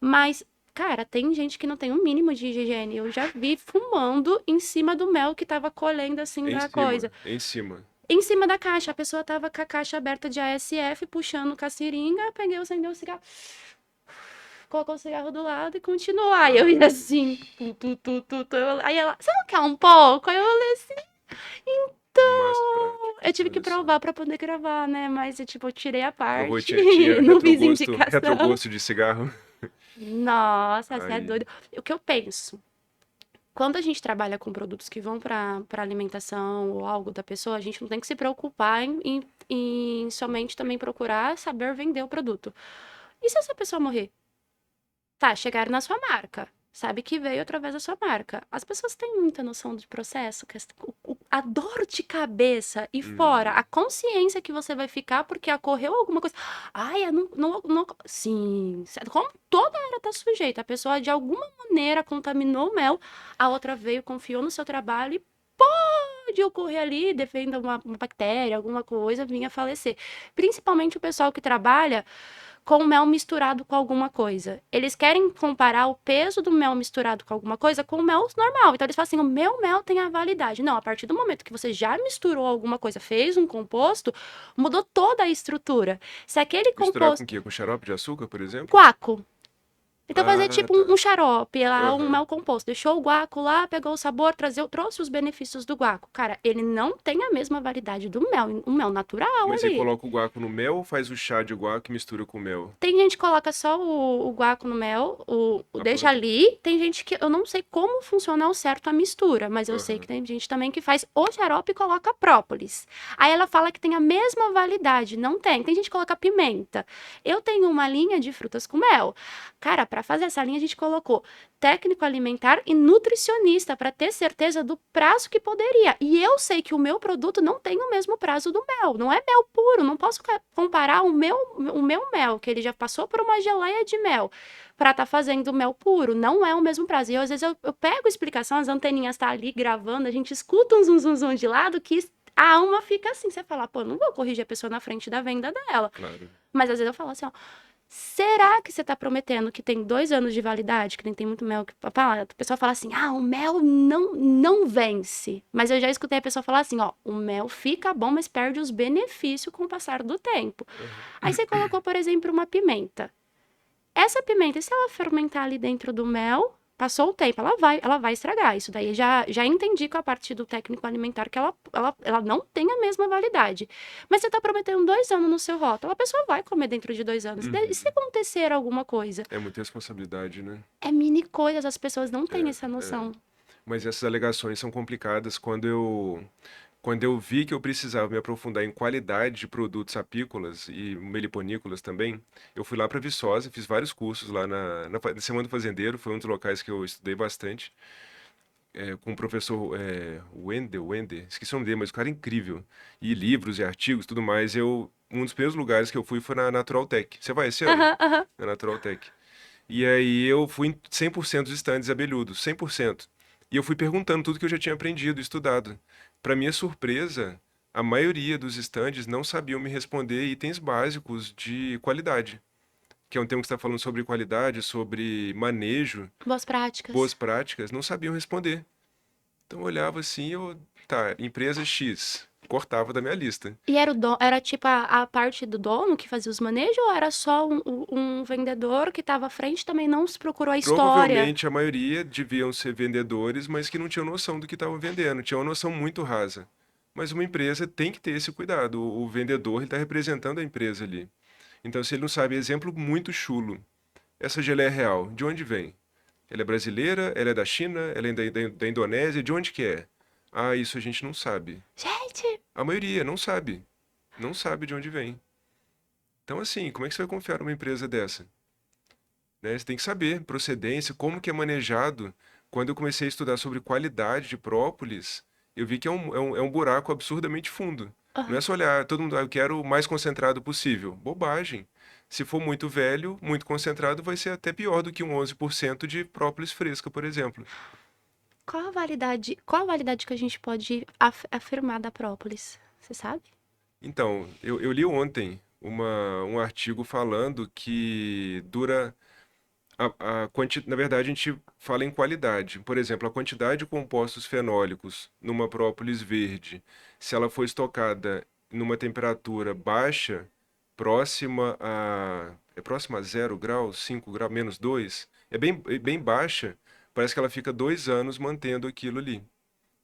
Mas, cara, tem gente que não tem um mínimo de higiene. Eu já vi fumando em cima do mel que tava colhendo assim Em da cima, coisa. em cima. Em cima da caixa, a pessoa tava com a caixa aberta de ASF, puxando com a seringa, peguei, acendeu o cigarro, colocou o cigarro do lado e continuou. Aí eu ia Ai, assim, Aí ela, você não quer um pouco? Aí eu falei assim, más eu práticas, tive que olha só. provar pra poder gravar, né? Mas, tipo, eu tirei a Provou, parte, tinha não fiz indicação. retrogosto de cigarro. Nossa, você é Aí, doido. O que eu penso? Quando a gente trabalha com produtos que vão para alimentação ou algo da pessoa, a gente não tem que se preocupar em somente também procurar saber vender o produto. E se essa pessoa morrer? Tá, chegaram na sua marca. Sabe que veio através da sua marca. As pessoas têm muita noção de processo, a dor de cabeça e fora, a uhum. consciência que você vai ficar porque ocorreu alguma coisa. Ai, eu não. Sim, como toda área tá sujeita, a pessoa de alguma maneira contaminou o mel, a outra veio, confiou no seu trabalho e pode ocorrer ali, defenda uma bactéria, alguma coisa, vinha a falecer. Principalmente o pessoal que trabalha com mel misturado com alguma coisa. Eles querem comparar o peso do mel misturado com alguma coisa com o mel normal. Então eles falam assim: o meu mel tem a validade. Não, a partir do momento que você já misturou alguma coisa, fez um composto, mudou toda a estrutura. Se aquele Misturar com o composto. quê? Com xarope de açúcar, por exemplo? Guaco. Então fazer Ah, tipo tá. um xarope, lá, um Aham. mel composto. Deixou o guaco lá, pegou o sabor, trouxe os benefícios do guaco. Cara, ele não tem a mesma validade do mel, um mel natural Mas aí ali. coloca o guaco no mel ou faz o chá de guaco e mistura com mel? Tem gente que coloca só o guaco no mel, o A deixa planta? ali. Tem gente que eu não sei como funciona ao certo a mistura, mas eu sei que Aham. tem gente também que faz o xarope e coloca própolis. Aí ela fala que tem a mesma validade, não tem. Tem gente que coloca pimenta. Eu tenho uma linha de frutas com mel. Cara, para fazer essa linha a gente colocou técnico alimentar e nutricionista para ter certeza do prazo que poderia. E eu sei que o meu produto não tem o mesmo prazo do mel, não é mel puro, não posso comparar o meu mel, que ele já passou por uma geleia de mel, para estar fazendo mel puro, não é o mesmo prazo. E eu, às vezes eu pego a explicação, as anteninhas tá ali gravando, a gente escuta um zum zum zum de lado que a alma fica assim, você fala, pô, não vou corrigir a pessoa na frente da venda dela. Claro. Mas às vezes eu falo assim, ó, será que você está prometendo que tem 2 anos de validade, que nem tem muito mel? A pessoa fala assim, ah, o mel não vence. Mas eu já escutei a pessoa falar assim, ó, o mel fica bom, mas perde os benefícios com o passar do tempo. Aí você Aham. colocou, por exemplo, uma pimenta. Essa pimenta, se ela fermentar ali dentro do mel, passou o tempo, ela vai estragar. Isso daí já entendi com a parte do técnico alimentar que ela não tem a mesma validade. Mas você está prometendo 2 anos no seu rótulo, a pessoa vai comer dentro de 2 anos. E se Uhum. acontecer alguma coisa? É muita responsabilidade, né? É mini coisas, as pessoas não têm É, essa é. noção. Mas essas alegações são complicadas quando eu vi que eu precisava me aprofundar em qualidade de produtos apícolas e meliponícolas também. Eu fui lá para Viçosa, fiz vários cursos lá na Semana do Fazendeiro, foi um dos locais que eu estudei bastante, com o professor Wender, esqueci o nome dele, mas o cara é incrível. E livros e artigos, tudo mais. Um dos primeiros lugares que eu fui foi na Natural Tech. Você vai esse ano? Aham, aham. Na Natural Tech. E aí eu fui em 100% dos estandes abelhudos, 100%. E eu fui perguntando tudo que eu já tinha aprendido, estudado. Para minha surpresa, a maioria dos estandes não sabiam me responder itens básicos de qualidade, que é um tema que está falando sobre qualidade, sobre manejo, Boas boas práticas. práticas, não sabiam responder. Então eu olhava assim, tá, empresa X, cortava da minha lista. E era tipo a parte do dono que fazia os manejos ou era só um vendedor que estava à frente e também não se procurou a história? Provavelmente a maioria deviam ser vendedores, mas que não tinham noção do que estavam vendendo, tinham uma noção muito rasa. Mas uma empresa tem que ter esse cuidado. O vendedor está representando a empresa ali. Então, se ele não sabe, exemplo muito chulo. Essa geleia é real, de onde vem? Ela é brasileira? Ela é da China? Ela é da Indonésia? De onde que é? Ah, isso a gente não sabe. Gente, A maioria não sabe. Não sabe de onde vem. Então, assim, como é que você vai confiar numa empresa dessa? Né? Você tem que saber procedência, como que é manejado. Quando eu comecei a estudar sobre qualidade de própolis, eu vi que é um buraco absurdamente fundo. Não é aham. só olhar, todo mundo, eu quero o mais concentrado possível. Bobagem. Se for muito velho, muito concentrado, vai ser até pior do que um 11% de própolis fresca, por exemplo. Qual a validade que a gente pode afirmar da própolis? Você sabe? Então, eu li ontem um artigo falando que dura. Na verdade, a gente fala em qualidade. Por exemplo, a quantidade de compostos fenólicos numa própolis verde, se ela for estocada numa temperatura baixa, próxima a 0 graus, 5 graus, -2, é bem baixa, parece que ela fica 2 anos mantendo aquilo ali.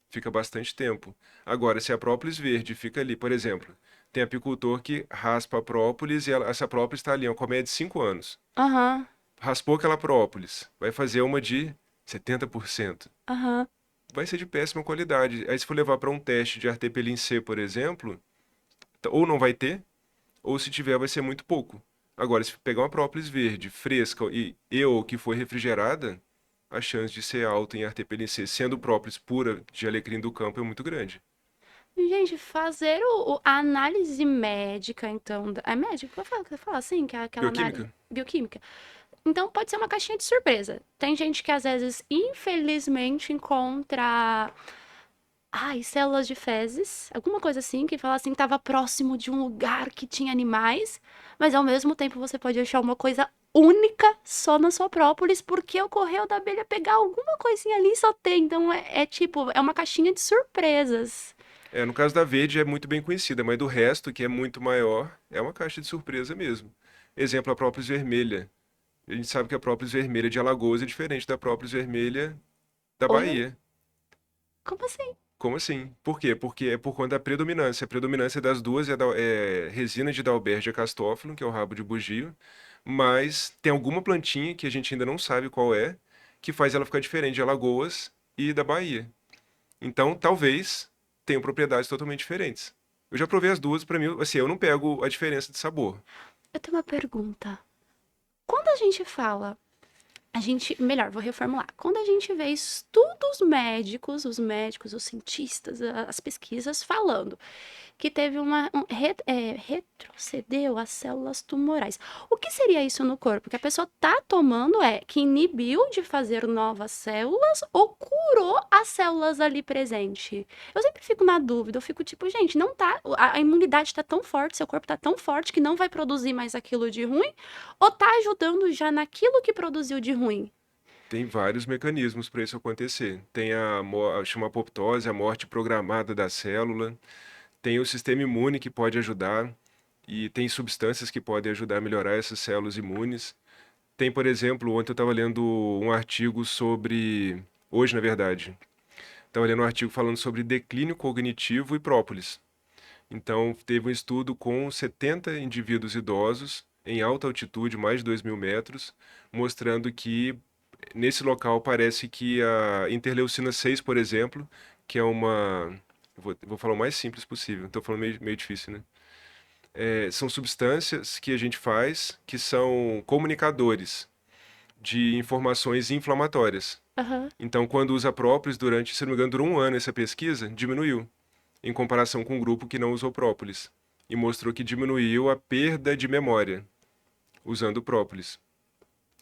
Fica bastante tempo. Agora, se a própolis verde fica ali, por exemplo, tem apicultor que raspa a própolis e essa própolis está ali, é uma colmeia de 5 anos. Aham, Raspou aquela própolis, vai fazer uma de 70%. aham. Vai ser de péssima qualidade. Aí se for levar para um teste de artepelin C, por exemplo, ou não vai ter, ou se tiver vai ser muito pouco. Agora, se pegar uma própolis verde, fresca ou que foi refrigerada, a chance de ser alta em artepelin C, sendo própolis pura de alecrim do campo, é muito grande. Gente, fazer a análise médica, então. É médico? Eu falo assim, que é aquela análise Bioquímica? bioquímica. Então, pode ser uma caixinha de surpresa. Tem gente que, às vezes, infelizmente, encontra ai, células de fezes, alguma coisa assim, que fala assim, que estava próximo de um lugar que tinha animais, mas ao mesmo tempo você pode achar uma coisa única só na sua própolis, porque ocorreu da abelha pegar alguma coisinha ali e só tem. Então é tipo, é uma caixinha de surpresas. No caso da verde é muito bem conhecida, mas do resto, que é muito maior, é uma caixa de surpresa mesmo. Exemplo, a própolis vermelha. A gente sabe que a própolis vermelha de Alagoas é diferente da própolis vermelha da Oi? Bahia. Como assim? Como assim? Por quê? Porque é por conta da predominância. A predominância das duas é resina de Dalbergia castófilo, que é o rabo de bugio, mas tem alguma plantinha que a gente ainda não sabe qual é, que faz ela ficar diferente de Alagoas e da Bahia. Então, talvez tenham propriedades totalmente diferentes. Eu já provei as duas, pra mim, assim, eu não pego a diferença de sabor. Eu tenho uma pergunta. Quando a gente fala melhor, vou reformular. Quando a gente vê estudos médicos, os médicos, os cientistas, as pesquisas falando que teve retrocedeu as células tumorais. O que seria isso no corpo? Que a pessoa tá tomando que inibiu de fazer novas células ou curou as células ali presente? Eu sempre fico na dúvida, eu fico tipo, gente, não tá, a imunidade tá tão forte, seu corpo tá tão forte que não vai produzir mais aquilo de ruim, ou tá ajudando já naquilo que produziu de ruim? Tem vários mecanismos para isso acontecer. Tem chama apoptose, a morte programada da célula. Tem o sistema imune que pode ajudar. E tem substâncias que podem ajudar a melhorar essas células imunes. Tem, por exemplo, ontem eu estava lendo um artigo sobre. Hoje, na verdade. Estava lendo um artigo falando sobre declínio cognitivo e própolis. Então, teve um estudo com 70 indivíduos idosos em alta altitude, mais de 2.000 metros, mostrando que nesse local parece que a interleucina 6, por exemplo, que é uma. Vou falar o mais simples possível, estou falando meio difícil, né? São substâncias que a gente faz que são comunicadores de informações inflamatórias. Aham. Então, quando usa própolis durante, se não me engano, durou um ano essa pesquisa, diminuiu, em comparação com um grupo que não usou própolis. E mostrou que diminuiu a perda de memória usando própolis.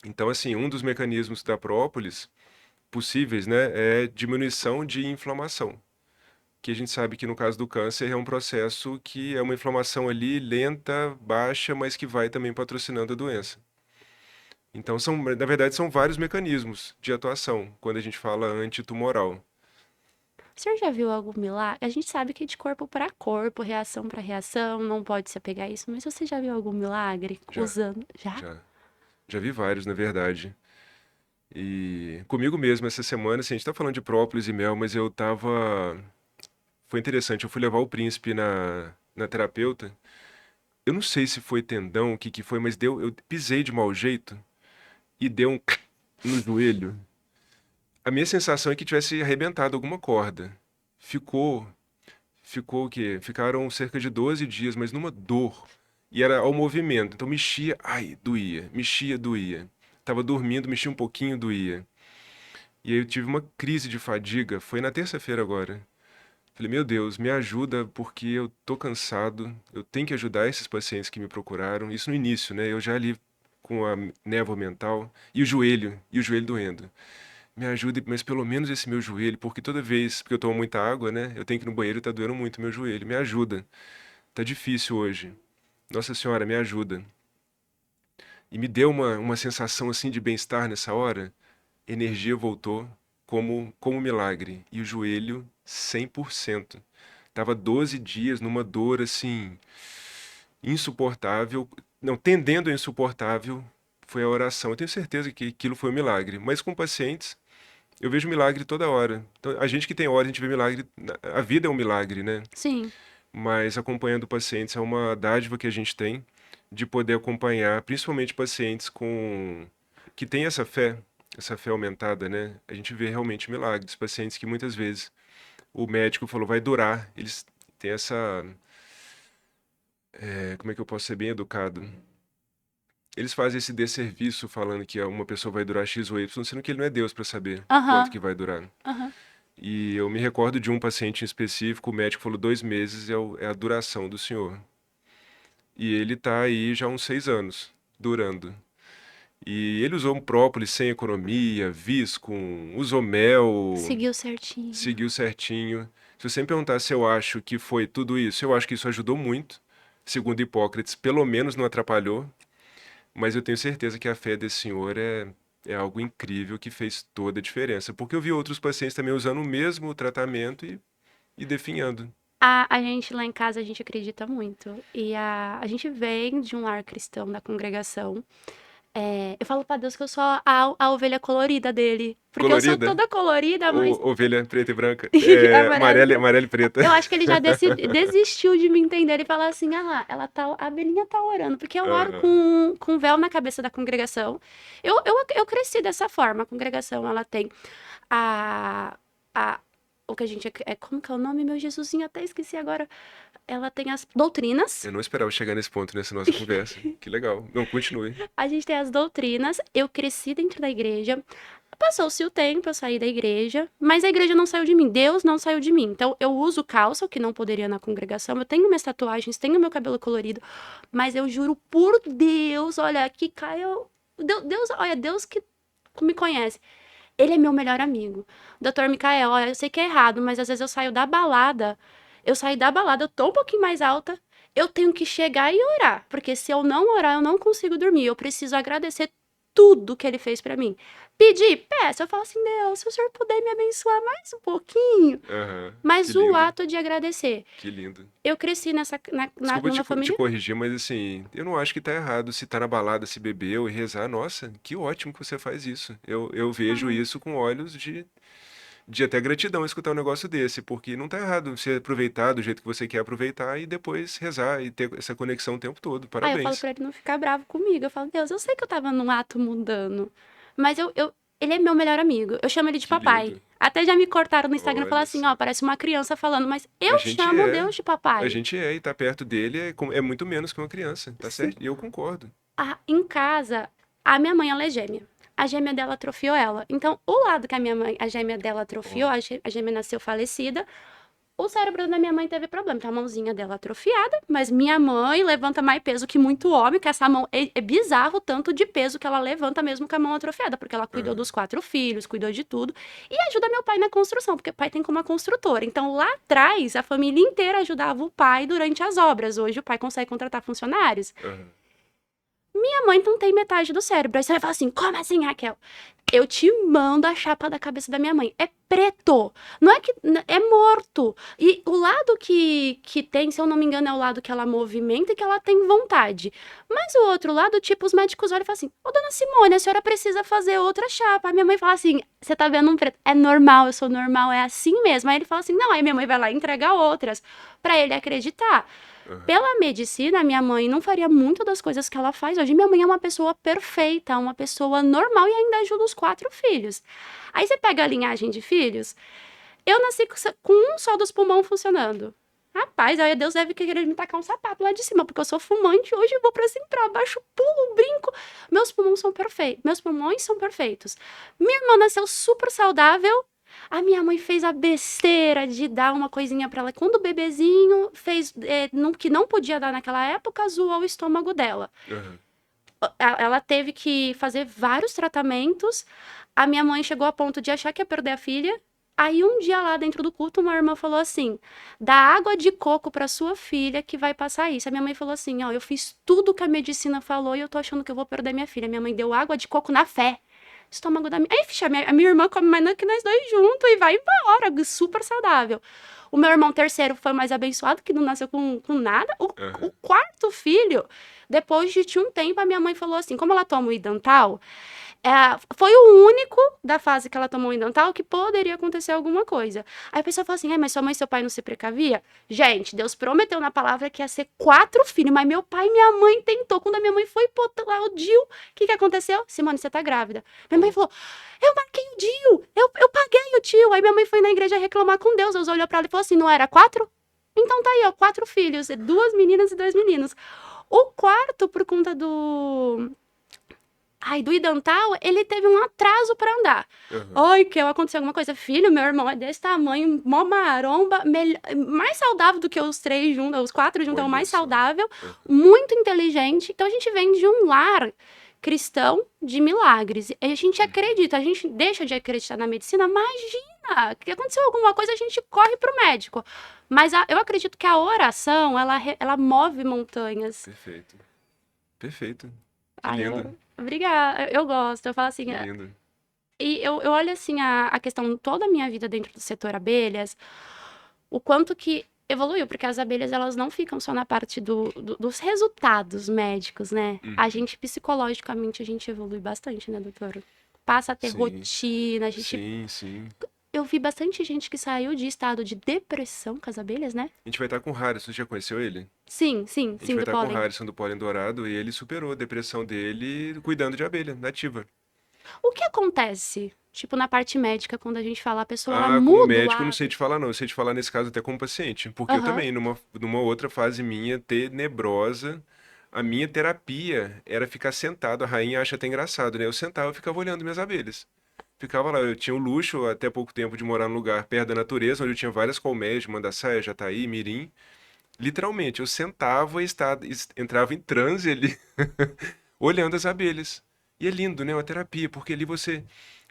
Então, assim, um dos mecanismos da própolis possíveis, né, é diminuição de inflamação. Que a gente sabe que no caso do câncer é um processo que é uma inflamação ali lenta, baixa, mas que vai também patrocinando a doença. Então, na verdade, são vários mecanismos de atuação quando a gente fala antitumoral. O senhor já viu algum milagre? A gente sabe que é de corpo para corpo, reação para reação, não pode se apegar a isso, mas você já viu algum milagre Já, usando? Já? já. Já vi vários, na verdade. E comigo mesmo, essa semana, assim, a gente tá falando de própolis e mel, mas eu tava. Foi interessante, eu fui levar o príncipe na terapeuta. Eu não sei se foi tendão, o que que foi, mas deu. Eu pisei de mau jeito e deu um no joelho. A minha sensação é que tivesse arrebentado alguma corda. Ficou. Ficou o quê? Ficaram cerca de 12 dias, mas numa dor. E era ao movimento. Então mexia, ai, doía. Mexia, doía. Tava dormindo, mexia um pouquinho, doía. E aí eu tive uma crise de fadiga, foi na terça-feira agora. Falei, meu Deus, me ajuda porque eu tô cansado, eu tenho que ajudar esses pacientes que me procuraram. Isso no início, né? Eu já ali com a névoa mental e o joelho doendo. Me ajude, mas pelo menos esse meu joelho, porque toda vez, porque eu tomo muita água, né? Eu tenho que ir no banheiro e tá doendo muito meu joelho. Me ajuda. Tá difícil hoje. Nossa Senhora, me ajuda. E me deu uma sensação assim de bem-estar nessa hora. Energia voltou como um milagre. E o joelho, 100%. Tava 12 dias numa dor assim, insuportável. Não, tendendo a insuportável, foi a oração. Eu tenho certeza que aquilo foi um milagre. Mas com pacientes, eu vejo milagre toda hora. Então, a gente que tem hora, a gente vê milagre. A vida é um milagre, né? Sim. Mas acompanhando pacientes é uma dádiva que a gente tem de poder acompanhar, principalmente pacientes com que têm essa fé aumentada, né? A gente vê realmente milagres, pacientes que muitas vezes o médico falou vai durar, eles têm essa, como é que eu posso ser bem educado? Eles fazem esse desserviço falando que uma pessoa vai durar X ou Y, sendo que ele não é Deus para saber quanto Aham. que vai durar. Aham. E eu me recordo de um paciente em específico, o médico falou 2 meses é a duração do senhor. E ele tá aí já há uns 6 anos, durando. E ele usou um própolis sem economia, Viscum, usou mel, Seguiu certinho. seguiu certinho. Se você me perguntar se eu acho que foi tudo isso, eu acho que isso ajudou muito. Segundo Hipócrates, pelo menos não atrapalhou. Mas eu tenho certeza que a fé desse senhor é algo incrível que fez toda a diferença. Porque eu vi outros pacientes também usando o mesmo tratamento e definhando. A gente lá em casa, a gente acredita muito. E a gente vem de um lar cristão da congregação. Eu falo pra Deus que eu sou a ovelha colorida dele. Porque eu sou Colorida? toda colorida, mas Ou ovelha preta e branca? É, amarelo. amarela e preta. Eu acho que ele já desistiu de me entender e falar assim: ah lá, a abelhinha tá orando. Porque eu oro Aham. com véu na cabeça da congregação. Eu cresci dessa forma. A congregação, ela tem a, a, o que a gente. Como que é o nome, meu Jesusinho? Até esqueci agora. Ela tem as doutrinas. Eu não esperava chegar nesse ponto nessa nossa conversa. Que legal. Não, continue. A gente tem as doutrinas. Eu cresci dentro da igreja. Passou-se o tempo, eu saí da igreja, mas a igreja não saiu de mim, Deus não saiu de mim. Então, eu uso calça, o que não poderia na congregação, eu tenho minhas tatuagens, tenho meu cabelo colorido, mas eu juro por Deus, olha, que Caio. Deus, olha, Deus que me conhece. Ele é meu melhor amigo. Doutor Micael, olha, eu sei que é errado, mas às vezes eu saio da balada, eu tô um pouquinho mais alta, eu tenho que chegar e orar, porque se eu não orar, eu não consigo dormir. Eu preciso agradecer tudo que ele fez pra mim. Pedir, peça, eu falo assim, Deus, se o senhor puder me abençoar mais um pouquinho. Aham. Que Mas o lindo. ato de agradecer. Que lindo. Eu cresci Desculpa numa te família. corrigir, mas assim, eu não acho que tá errado se tá na balada, se bebeu e rezar. Nossa, que ótimo que você faz isso. Eu vejo Ai, isso com olhos de até gratidão escutar um negócio desse, porque não tá errado você aproveitar do jeito que você quer aproveitar e depois rezar e ter essa conexão o tempo todo. aí eu falo Parabéns. pra ele não ficar bravo comigo. Eu falo, Deus, eu sei que eu tava num ato mundano, mas ele é meu melhor amigo. Eu chamo ele de Que papai. lindo. Até já me cortaram no Instagram e falaram Olha assim, só. ó, parece uma criança falando, mas A eu gente chamo é. Deus de A papai. gente é, e tá perto dele é muito menos que uma criança, tá Sim. certo? E eu concordo. Em casa, a minha mãe, ela é gêmea. A gêmea dela atrofiou ela. Então, o lado que a minha mãe, a gêmea dela atrofiou, Ó, a gêmea nasceu falecida, o cérebro da minha mãe teve problema. Então, a mãozinha dela atrofiada, mas minha mãe levanta mais peso que muito homem, que essa mão é bizarro o tanto de peso que ela levanta mesmo com a mão atrofiada, porque ela cuidou aham, dos 4 filhos, cuidou de tudo, e ajuda meu pai na construção, porque o pai tem como uma construtora. Então, lá atrás, a família inteira ajudava o pai durante as obras. Hoje, o pai consegue contratar funcionários. aham. Minha mãe não tem metade do cérebro. Aí você vai falar assim, como assim, Raquel? Eu te mando a chapa da cabeça da minha mãe. É preto. Não é que... É morto. E o lado que tem, se eu não me engano, é o lado que ela movimenta e que ela tem vontade. Mas o outro lado, tipo, os médicos olham e falam assim, ô, dona Simone, a senhora precisa fazer outra chapa. Aí minha mãe fala assim, você tá vendo um preto? É normal, eu sou normal, é assim mesmo. Aí ele fala assim, não. Aí minha mãe vai lá e entrega outras pra ele acreditar. Aham. Pela medicina, minha mãe não faria muito das coisas que ela faz hoje. Minha mãe é uma pessoa perfeita, uma pessoa normal e ainda ajuda os 4 filhos. Aí você pega a linhagem de filhos. Eu nasci com um só dos pulmões funcionando. Rapaz, aí Deus deve querer me tacar um sapato lá de cima, porque eu sou fumante hoje, eu vou pra cima, pra baixo, pulo, brinco. Meus pulmões são perfeitos. Meus pulmões são perfeitos. Minha irmã nasceu super saudável. A minha mãe fez a besteira de dar uma coisinha pra ela. Quando o bebezinho fez, que não podia dar naquela época, zoou o estômago dela. Aham. Ela teve que fazer vários tratamentos. A minha mãe chegou a ponto de achar que ia perder a filha. Aí um dia lá dentro do culto, uma irmã falou assim: dá água de coco pra sua filha que vai passar isso. A minha mãe falou assim: ó, eu fiz tudo que a medicina falou e eu tô achando que eu vou perder minha filha. Minha mãe deu água de coco na fé. Estômago da minha. Aí, ficha, a minha irmã come mais que nós dois juntos e vai embora, super saudável. O meu irmão terceiro foi mais abençoado, que não nasceu com nada. O Aham. quarto filho, depois de um tempo, a minha mãe falou assim: como ela toma o Idantal, foi o único da fase que ela tomou o Idantal que poderia acontecer alguma coisa. Aí a pessoa fala assim: mas sua mãe e seu pai não se precavia? Gente, Deus prometeu na palavra que ia ser 4 filhos, mas meu pai e minha mãe tentou. Quando a minha mãe foi botar lá o DIU, o que aconteceu? Simone, você tá grávida. Minha mãe Ó, falou: eu marquei o DIU, eu paguei o DIU. Aí minha mãe foi na igreja reclamar com Deus. Deus olhou pra ela e falou assim: não era 4? Então tá aí, ó, 4 filhos, 2 meninas e 2 meninos. O quarto, por conta do Idantal, ele teve um atraso pra andar. aham. Ai, que aconteceu alguma coisa. Filho, meu irmão é desse tamanho, mó maromba, mais saudável do que os 3 juntos, os 4 juntos, é o Olha mais só. saudável, Aham. muito inteligente. Então a gente vem de um lar cristão de milagres. E a gente acredita, a gente deixa de acreditar na medicina, imagina. Que aconteceu alguma coisa, a gente corre pro médico. Mas eu acredito que a oração, ela move montanhas. Perfeito. Perfeito. Que Ai, lindo. obrigada, eu gosto. Eu falo assim, Que lindo. e eu olho assim a questão toda a minha vida dentro do setor abelhas, o quanto que evoluiu, porque as abelhas elas não ficam só na parte dos resultados médicos, né? A Uhum. gente psicologicamente a gente evolui bastante, né, doutor? Passa a ter Sim. rotina, a gente. Sim, sim. Eu vi bastante gente que saiu de estado de depressão com as abelhas, né? A gente vai estar com o Harrison, você já conheceu ele? Sim, sim, A gente sim, vai do estar com o pólen. Harrison do Pólen Dourado e ele superou a depressão dele cuidando de abelha nativa. O que acontece? Tipo, na parte médica, quando a gente fala, a pessoa ela Ah, como muda o médico, eu não sei te hábito. falar, não. Eu sei te falar nesse caso até como paciente. Porque eu Aham. também, numa outra fase minha, tenebrosa, a minha terapia era ficar sentado. A rainha acha até engraçado, né? Eu sentava e ficava olhando minhas abelhas. Ficava lá. Eu tinha o luxo, até pouco tempo, de morar num lugar perto da natureza, onde eu tinha várias colmeias de Mandaçaia, Jataí, Mirim. Literalmente, eu sentava e entrava em transe ali, olhando as abelhas. E é lindo, né? Uma terapia, porque ali você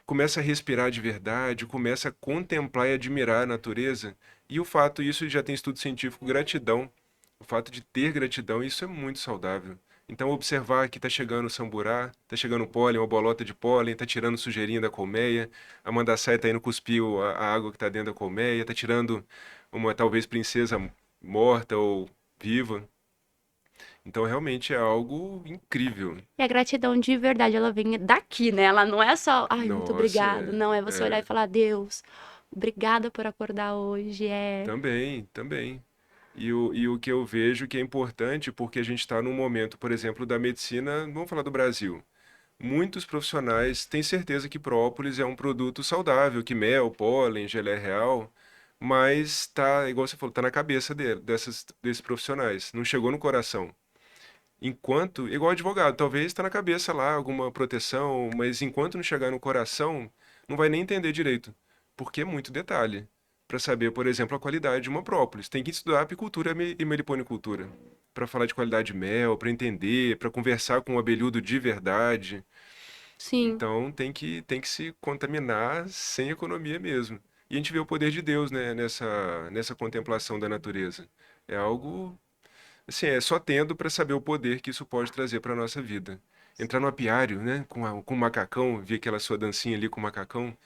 começa a respirar de verdade, começa a contemplar e admirar a natureza. E o fato, isso já tem estudo científico, gratidão. O fato de ter gratidão, isso é muito saudável. Então, observar que está chegando o samburá, está chegando o pólen, uma bolota de pólen, está tirando sujeirinha da colmeia, a mandaçaia está indo cuspir a água que está dentro da colmeia, está tirando uma talvez princesa morta ou viva. Então, realmente é algo incrível. E a gratidão de verdade, ela vem daqui, né? Ela não é só, ai, muito Nossa, obrigada. Não, é você olhar e é. falar, Deus, obrigada por acordar hoje. Também, também. E o que eu vejo que é importante, porque a gente está num momento, por exemplo, da medicina, vamos falar do Brasil. Muitos profissionais têm certeza que própolis é um produto saudável, que mel, pólen, gelé real, mas tá, igual você falou, tá na cabeça desses profissionais, não chegou no coração. Enquanto, igual advogado, talvez está na cabeça lá alguma proteção, mas enquanto não chegar no coração, não vai nem entender direito, porque é muito detalhe. Para saber, por exemplo, a qualidade de uma própolis. Tem que estudar apicultura e meliponicultura. Para falar de qualidade de mel, para entender, para conversar com um abelhudo de verdade. Sim. Então tem que se contaminar sem economia mesmo. E a gente vê o poder de Deus, né, nessa contemplação da natureza. É algo assim, é só tendo para saber o poder que isso pode trazer para nossa vida. Entrar no apiário, né, com o macacão, ver aquela sua dancinha ali com o macacão,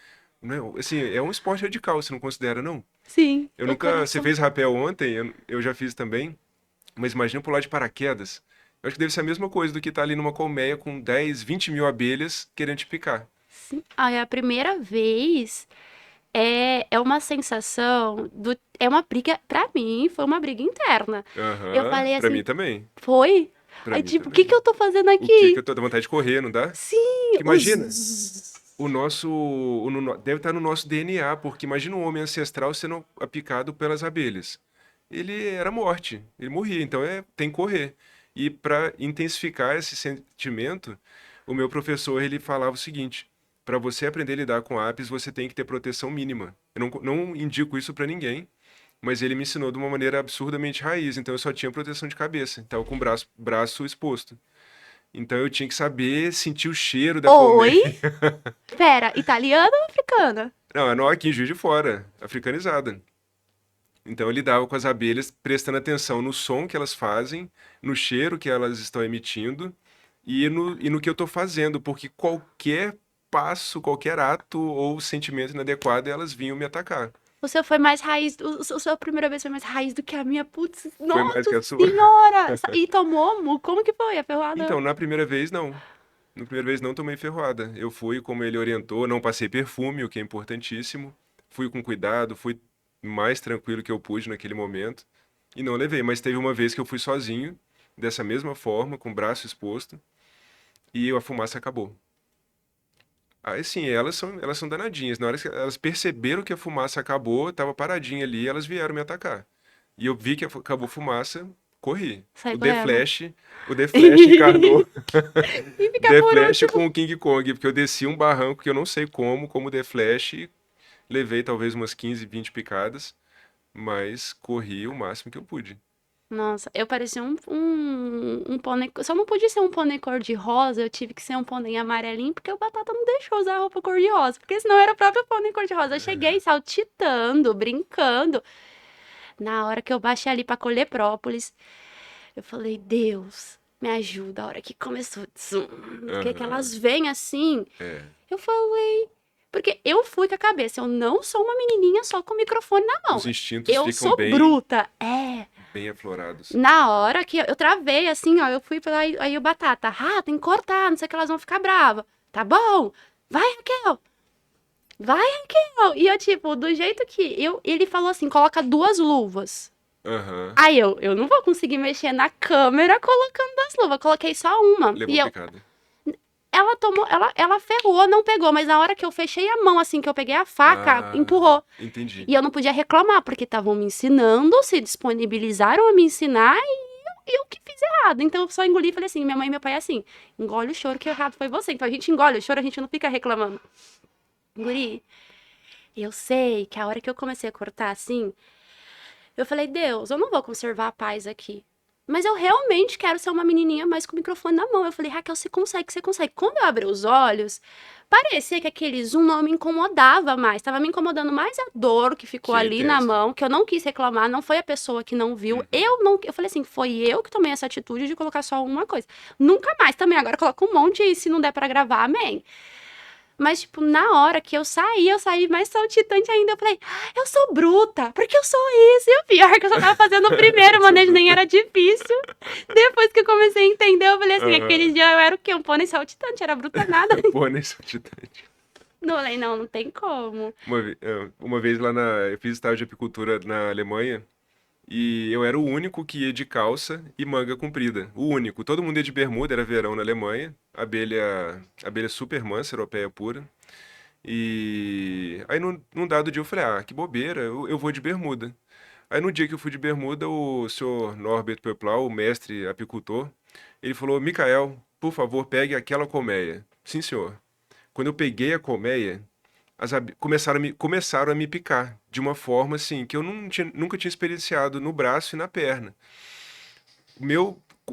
né, assim, é um esporte radical, você não considera, não? Sim, Eu o nunca, você coração. fez rapel ontem, eu já fiz também, mas imagina pular de paraquedas. Eu acho que deve ser a mesma coisa do que estar ali numa colmeia com 10, 20 mil abelhas querendo te picar. Sim. Ah, é a primeira vez. É uma sensação é uma briga, pra mim, foi uma briga interna. Eu Aham, falei pra assim, mim também. foi? Pra Aí, mim tipo, o que que também. eu tô fazendo O que que aqui? eu tô dando vontade de correr, não dá? Sim, Porque os. imagina, o nosso, deve estar no nosso DNA, porque imagina um homem ancestral sendo picado pelas abelhas. Ele era morte, ele morria, então tem que correr. E para intensificar esse sentimento, o meu professor ele falava o seguinte: para você aprender a lidar com apis, você tem que ter proteção mínima. Eu não indico isso para ninguém, mas ele me ensinou de uma maneira absurdamente raiz. Então eu só tinha proteção de cabeça, então com o braço exposto. Então eu tinha que saber sentir o cheiro da colmeia. Oi? Pera, italiana ou africana? Não, não aqui em Juiz de Fora, africanizada. Então eu lidava com as abelhas prestando atenção no som que elas fazem, no cheiro que elas estão emitindo e no que eu estou fazendo, porque qualquer passo, qualquer ato ou sentimento inadequado, elas vinham me atacar. O seu foi mais raiz, o sua primeira vez foi mais raiz do que a minha. Putz, Foi mais nossa que a sua? senhora! E tomou, como que foi a ferroada? Então, na primeira vez, não. Na primeira vez não tomei ferroada. Eu fui como ele orientou, não passei perfume, o que é importantíssimo. Fui com cuidado, fui mais tranquilo que eu pude naquele momento. E não levei, mas teve uma vez que eu fui sozinho, dessa mesma forma, com o braço exposto, e a fumaça acabou. Aí sim, elas são danadinhas. Na hora que elas perceberam que a fumaça acabou, estava paradinha ali, elas vieram me atacar. E eu vi que acabou a fumaça, corri. Sai O The correndo. Flash, o The Flash encarnou E ficar The por Flash último. com o King Kong, porque eu desci um barranco que eu não sei como The Flash, levei talvez umas 15, 20 picadas, mas corri o máximo que eu pude. Nossa, eu parecia um pônei. Só não podia ser um pônei cor-de-rosa, eu tive que ser um pônei amarelinho, porque o Batata não deixou usar a roupa cor-de-rosa, porque senão era o próprio pônei cor-de-rosa. Eu cheguei saltitando, brincando. Na hora que eu baixei ali pra colher própolis, eu falei, Deus, me ajuda. A hora que começou, tsum, que Aham. elas vêm assim, É. eu falei. Porque eu fui com a cabeça, eu não sou uma menininha só com o microfone na Os mão. instintos Eu ficam sou bem, bruta. É. bem aflorados. Na hora que eu travei, assim, ó, eu fui pra lá, aí o Batata, tem que cortar, não sei o que, elas vão ficar bravas. Tá bom, vai, Raquel, vai, Raquel. E eu, tipo, do jeito que ele falou assim, coloca 2 luvas. Aham. Aí eu não vou conseguir mexer na câmera colocando 2 luvas, coloquei só uma. Levou E picada. ela tomou, ela ferrou, não pegou, mas na hora que eu fechei a mão, assim, que eu peguei a faca, Ah, empurrou. entendi. E eu não podia reclamar, porque estavam me ensinando, se disponibilizaram a me ensinar e eu que fiz errado. Então eu só engoli e falei assim: minha mãe e meu pai é assim, engole o choro que o errado foi você. Então a gente engole o choro, a gente não fica reclamando. Guri, eu sei que a hora que eu comecei a cortar assim, eu falei: Deus, eu não vou conservar a paz aqui. Mas eu realmente quero ser uma menininha mais com o microfone na mão. Eu falei: Raquel, você consegue, você consegue. Quando eu abri os olhos, parecia que aquele zoom não me incomodava mais. Tava me incomodando mais a dor que ficou Que é ali na intenso. mão, que eu não quis reclamar, não foi a pessoa que não viu. Uhum. Eu falei assim, foi eu que tomei essa atitude de colocar só uma coisa. Nunca mais também, agora coloco um monte e se não der pra gravar, amém. Mas, tipo, na hora que eu saí mais saltitante ainda. Eu falei, eu sou bruta, porque eu sou isso. E o pior é que eu só tava fazendo o primeiro, o Essa manejo nem bruta. era difícil. Depois que eu comecei a entender, eu falei assim, aquele Aham. dia eu era o quê? Um pônei saltitante, era bruta nada. Pô, nem sou titante. Não, falei, não, não tem como. Uma vez lá eu fiz estágio de apicultura na Alemanha e eu era o único que ia de calça e manga comprida. O único. Todo mundo ia de bermuda, era verão na Alemanha. Abelha super mansa, europeia pura. E aí num dado dia eu falei, que bobeira, eu vou de bermuda. Aí no dia que eu fui de bermuda, o senhor Norbert Peplau, o mestre apicultor, ele falou, Micael, por favor, pegue aquela colmeia. Sim, senhor. Quando eu peguei a colmeia, começaram a me picar de uma forma assim que eu nunca tinha experienciado no braço e na perna.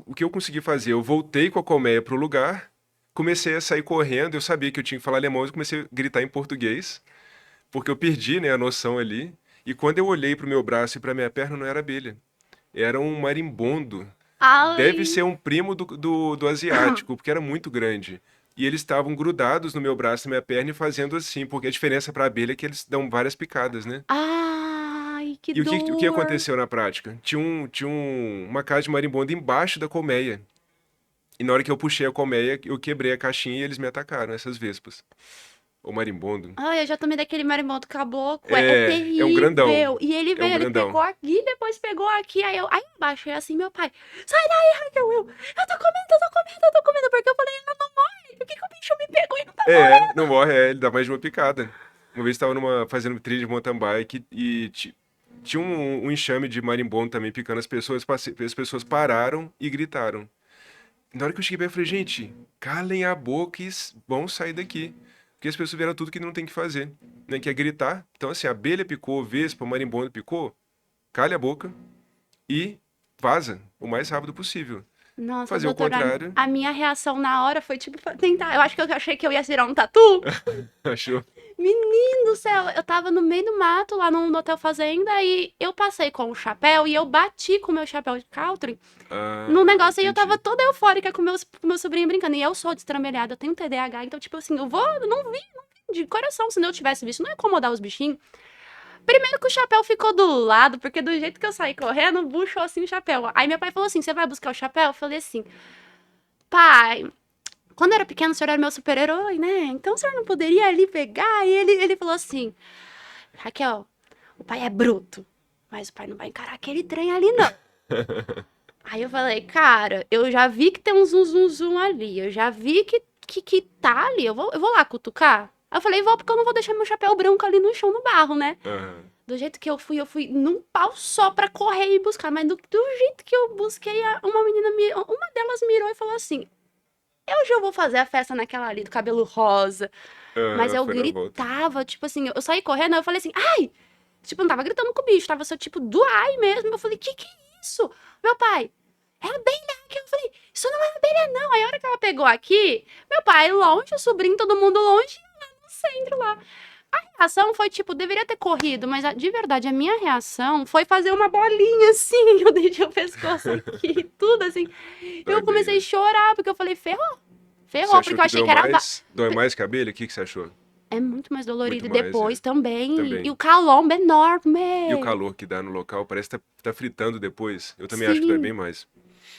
O que eu consegui fazer? Eu voltei com a colmeia pro lugar, comecei a sair correndo, eu sabia que eu tinha que falar alemão, eu comecei a gritar em português, porque eu perdi, né, a noção ali. E quando eu olhei pro meu braço e pra minha perna, não era abelha, era um marimbondo. Deve Ai. ser um primo do asiático, porque era muito grande. E eles estavam grudados no meu braço e na minha perna e fazendo assim, porque a diferença para abelha é que eles dão várias picadas, né? Ai, que E o que dor. aconteceu na prática? Uma casa de marimbondo embaixo da colmeia. E na hora que eu puxei a colmeia, eu quebrei a caixinha e eles me atacaram, essas vespas. O marimbondo. Ai, eu já tomei daquele marimbondo caboclo. É É um grandão. terrível. E ele É um veio, ele pegou grandão. aqui, depois pegou aqui. Aí embaixo, é assim, meu pai. Sai daí, Raquel. Eu tô comendo, eu tô comendo, eu tô comendo. Porque eu falei, ela não morre. Por que, que o bicho me pegou e não tá Não morrendo? morre, ele dá mais de uma picada. Uma vez estava fazendo trilha de mountain bike e tinha um enxame de marimbondo também picando as pessoas. As pessoas pararam e gritaram. Na hora que eu cheguei perto, eu falei, gente, calem a boca e vão sair daqui. Porque as pessoas viram tudo que não tem que fazer, né? Que é gritar. Então, assim, a abelha picou, vespa, marimbondo picou, cale a boca e vaza o mais rápido possível. Nossa, Fazer o doutora, contrário, a minha reação na hora foi tipo pra tentar. Eu acho que eu achei que eu ia virar um tatu. achou? Menino do céu, eu tava no meio do mato lá no Hotel Fazenda e eu passei com o chapéu e eu bati com o meu chapéu de country no Ah, negócio aí eu tava entendi. toda eufórica com meu sobrinho brincando. E eu sou destrambelhada, eu tenho TDAH, então, tipo assim, eu não vi de coração. Se não eu tivesse visto, não ia incomodar os bichinhos. Primeiro que o chapéu ficou do lado, porque do jeito que eu saí correndo, buchou assim o chapéu. Aí meu pai falou assim: você vai buscar o chapéu? Eu falei assim, pai. Quando eu era pequeno, o senhor era meu super-herói, né? Então o senhor não poderia ali pegar? E ele falou assim: Raquel, o pai é bruto, mas o pai não vai encarar aquele trem ali, não. Aí eu falei, cara, eu já vi que tem um zum zum zum ali. Eu já vi que tá ali. Eu vou lá cutucar. Aí eu falei, vou, porque eu não vou deixar meu chapéu branco ali no chão, no barro, né? Aham. Do jeito que eu fui num pau só pra correr e buscar. Mas do jeito que eu busquei, uma delas mirou e falou assim: eu já vou fazer a festa naquela ali do cabelo rosa. Mas Aham, eu foi na volta. gritava, tipo assim, eu saí correndo, eu falei assim, ai! Tipo, não tava gritando com o bicho, tava só tipo do ai mesmo. Eu falei, que é isso? Meu pai, é abelha aqui. Eu falei, isso não é abelha, não. Aí a hora que ela pegou aqui, meu pai longe, o sobrinho, todo mundo longe, e eu lá no centro lá. A reação foi tipo, deveria ter corrido, mas de verdade, a minha reação foi fazer uma bolinha assim. Eu deixei o pescoço aqui, tudo assim. Da Eu comecei a abelha. chorar, porque eu falei, ferrou. Você Ferrou, achou porque eu que achei que era. dói mais que a abelha? O que que você achou? É muito mais dolorido. Muito E mais, depois é. também. E Também. o calombo é E o enorme. calor que dá no local parece que tá fritando depois. Eu também acho que dói bem Sim. mais.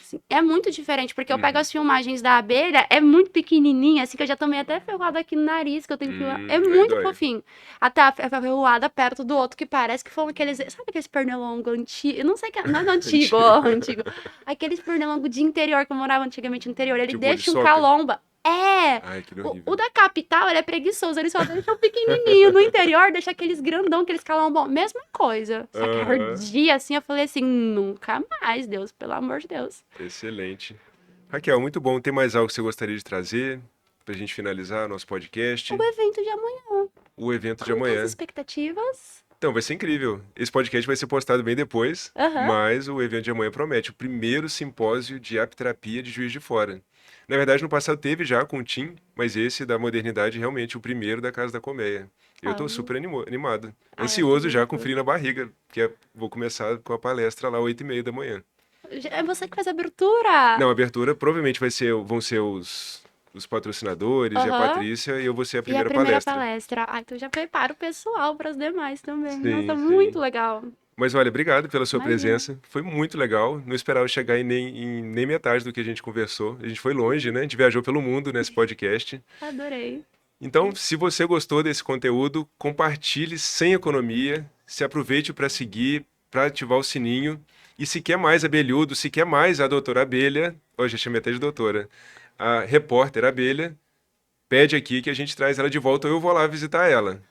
Sim, é muito diferente, porque eu pego Uhum. as filmagens da abelha, é muito pequenininha, assim, que eu já tomei até ferroada aqui no nariz, que eu tenho que filmar. É Aí muito dói. fofinho. Até a ferroada perto do outro, que parece que foram aqueles. Sabe aqueles pernilongo antigo? Eu não sei que. Não é antigo, Antigo. ó, antigo. Aqueles pernilongo de interior que eu morava antigamente no interior. Ele Tipo deixa um muriçoca? calomba. É! Ai, aquele O horrível. da capital, ele é preguiçoso, ele só deixa o pequenininho. No interior, deixa aqueles grandão, aqueles calombão. Mesma coisa. Só que Aham. ardia assim, eu falei assim: nunca mais, Deus, pelo amor de Deus. Excelente. Raquel, muito bom. Tem mais algo que você gostaria de trazer pra gente finalizar nosso O podcast? evento de amanhã. O evento de Quantas amanhã. expectativas? Então, vai ser incrível. Esse podcast vai ser postado bem depois, Aham. mas o evento de amanhã promete o primeiro simpósio de apterapia de Juiz de Fora. Na verdade, no passado teve já com o Tim, mas esse da modernidade realmente o primeiro da Casa da Colmeia. Eu Ah, tô super animado. eu Ansioso também já com tô. frio na barriga, vou começar com a palestra lá 8h30 da manhã. É você que faz a abertura! Não, a abertura provavelmente vão ser os patrocinadores e a Aham. Patrícia e eu vou ser a E a primeira primeira palestra. palestra. Ah, então já prepara o pessoal para as demais também. Nossa, Sim, muito sim. legal. Mas olha, obrigado pela sua Imagina. presença. Foi muito legal. Não esperava chegar em nem metade do que a gente conversou. A gente foi longe, né? A gente viajou pelo mundo nesse podcast. Adorei. Então, se você gostou desse conteúdo, compartilhe sem economia. Se aproveite para seguir, para ativar o sininho. E se quer mais abelhudo, se quer mais a doutora Abelha, hoje já chamei até de doutora, a repórter Abelha, pede aqui que a gente traz ela de volta ou eu vou lá visitar ela.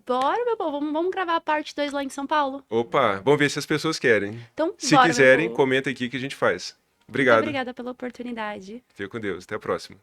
Bora, meu povo. Vamos gravar a parte 2 lá em São Paulo. Opa, vamos ver se as pessoas querem. Então, Se bora, meu quiserem, povo. comenta aqui que a gente faz. Muito Obrigado. obrigada pela oportunidade. Fica com Deus. Até a próxima.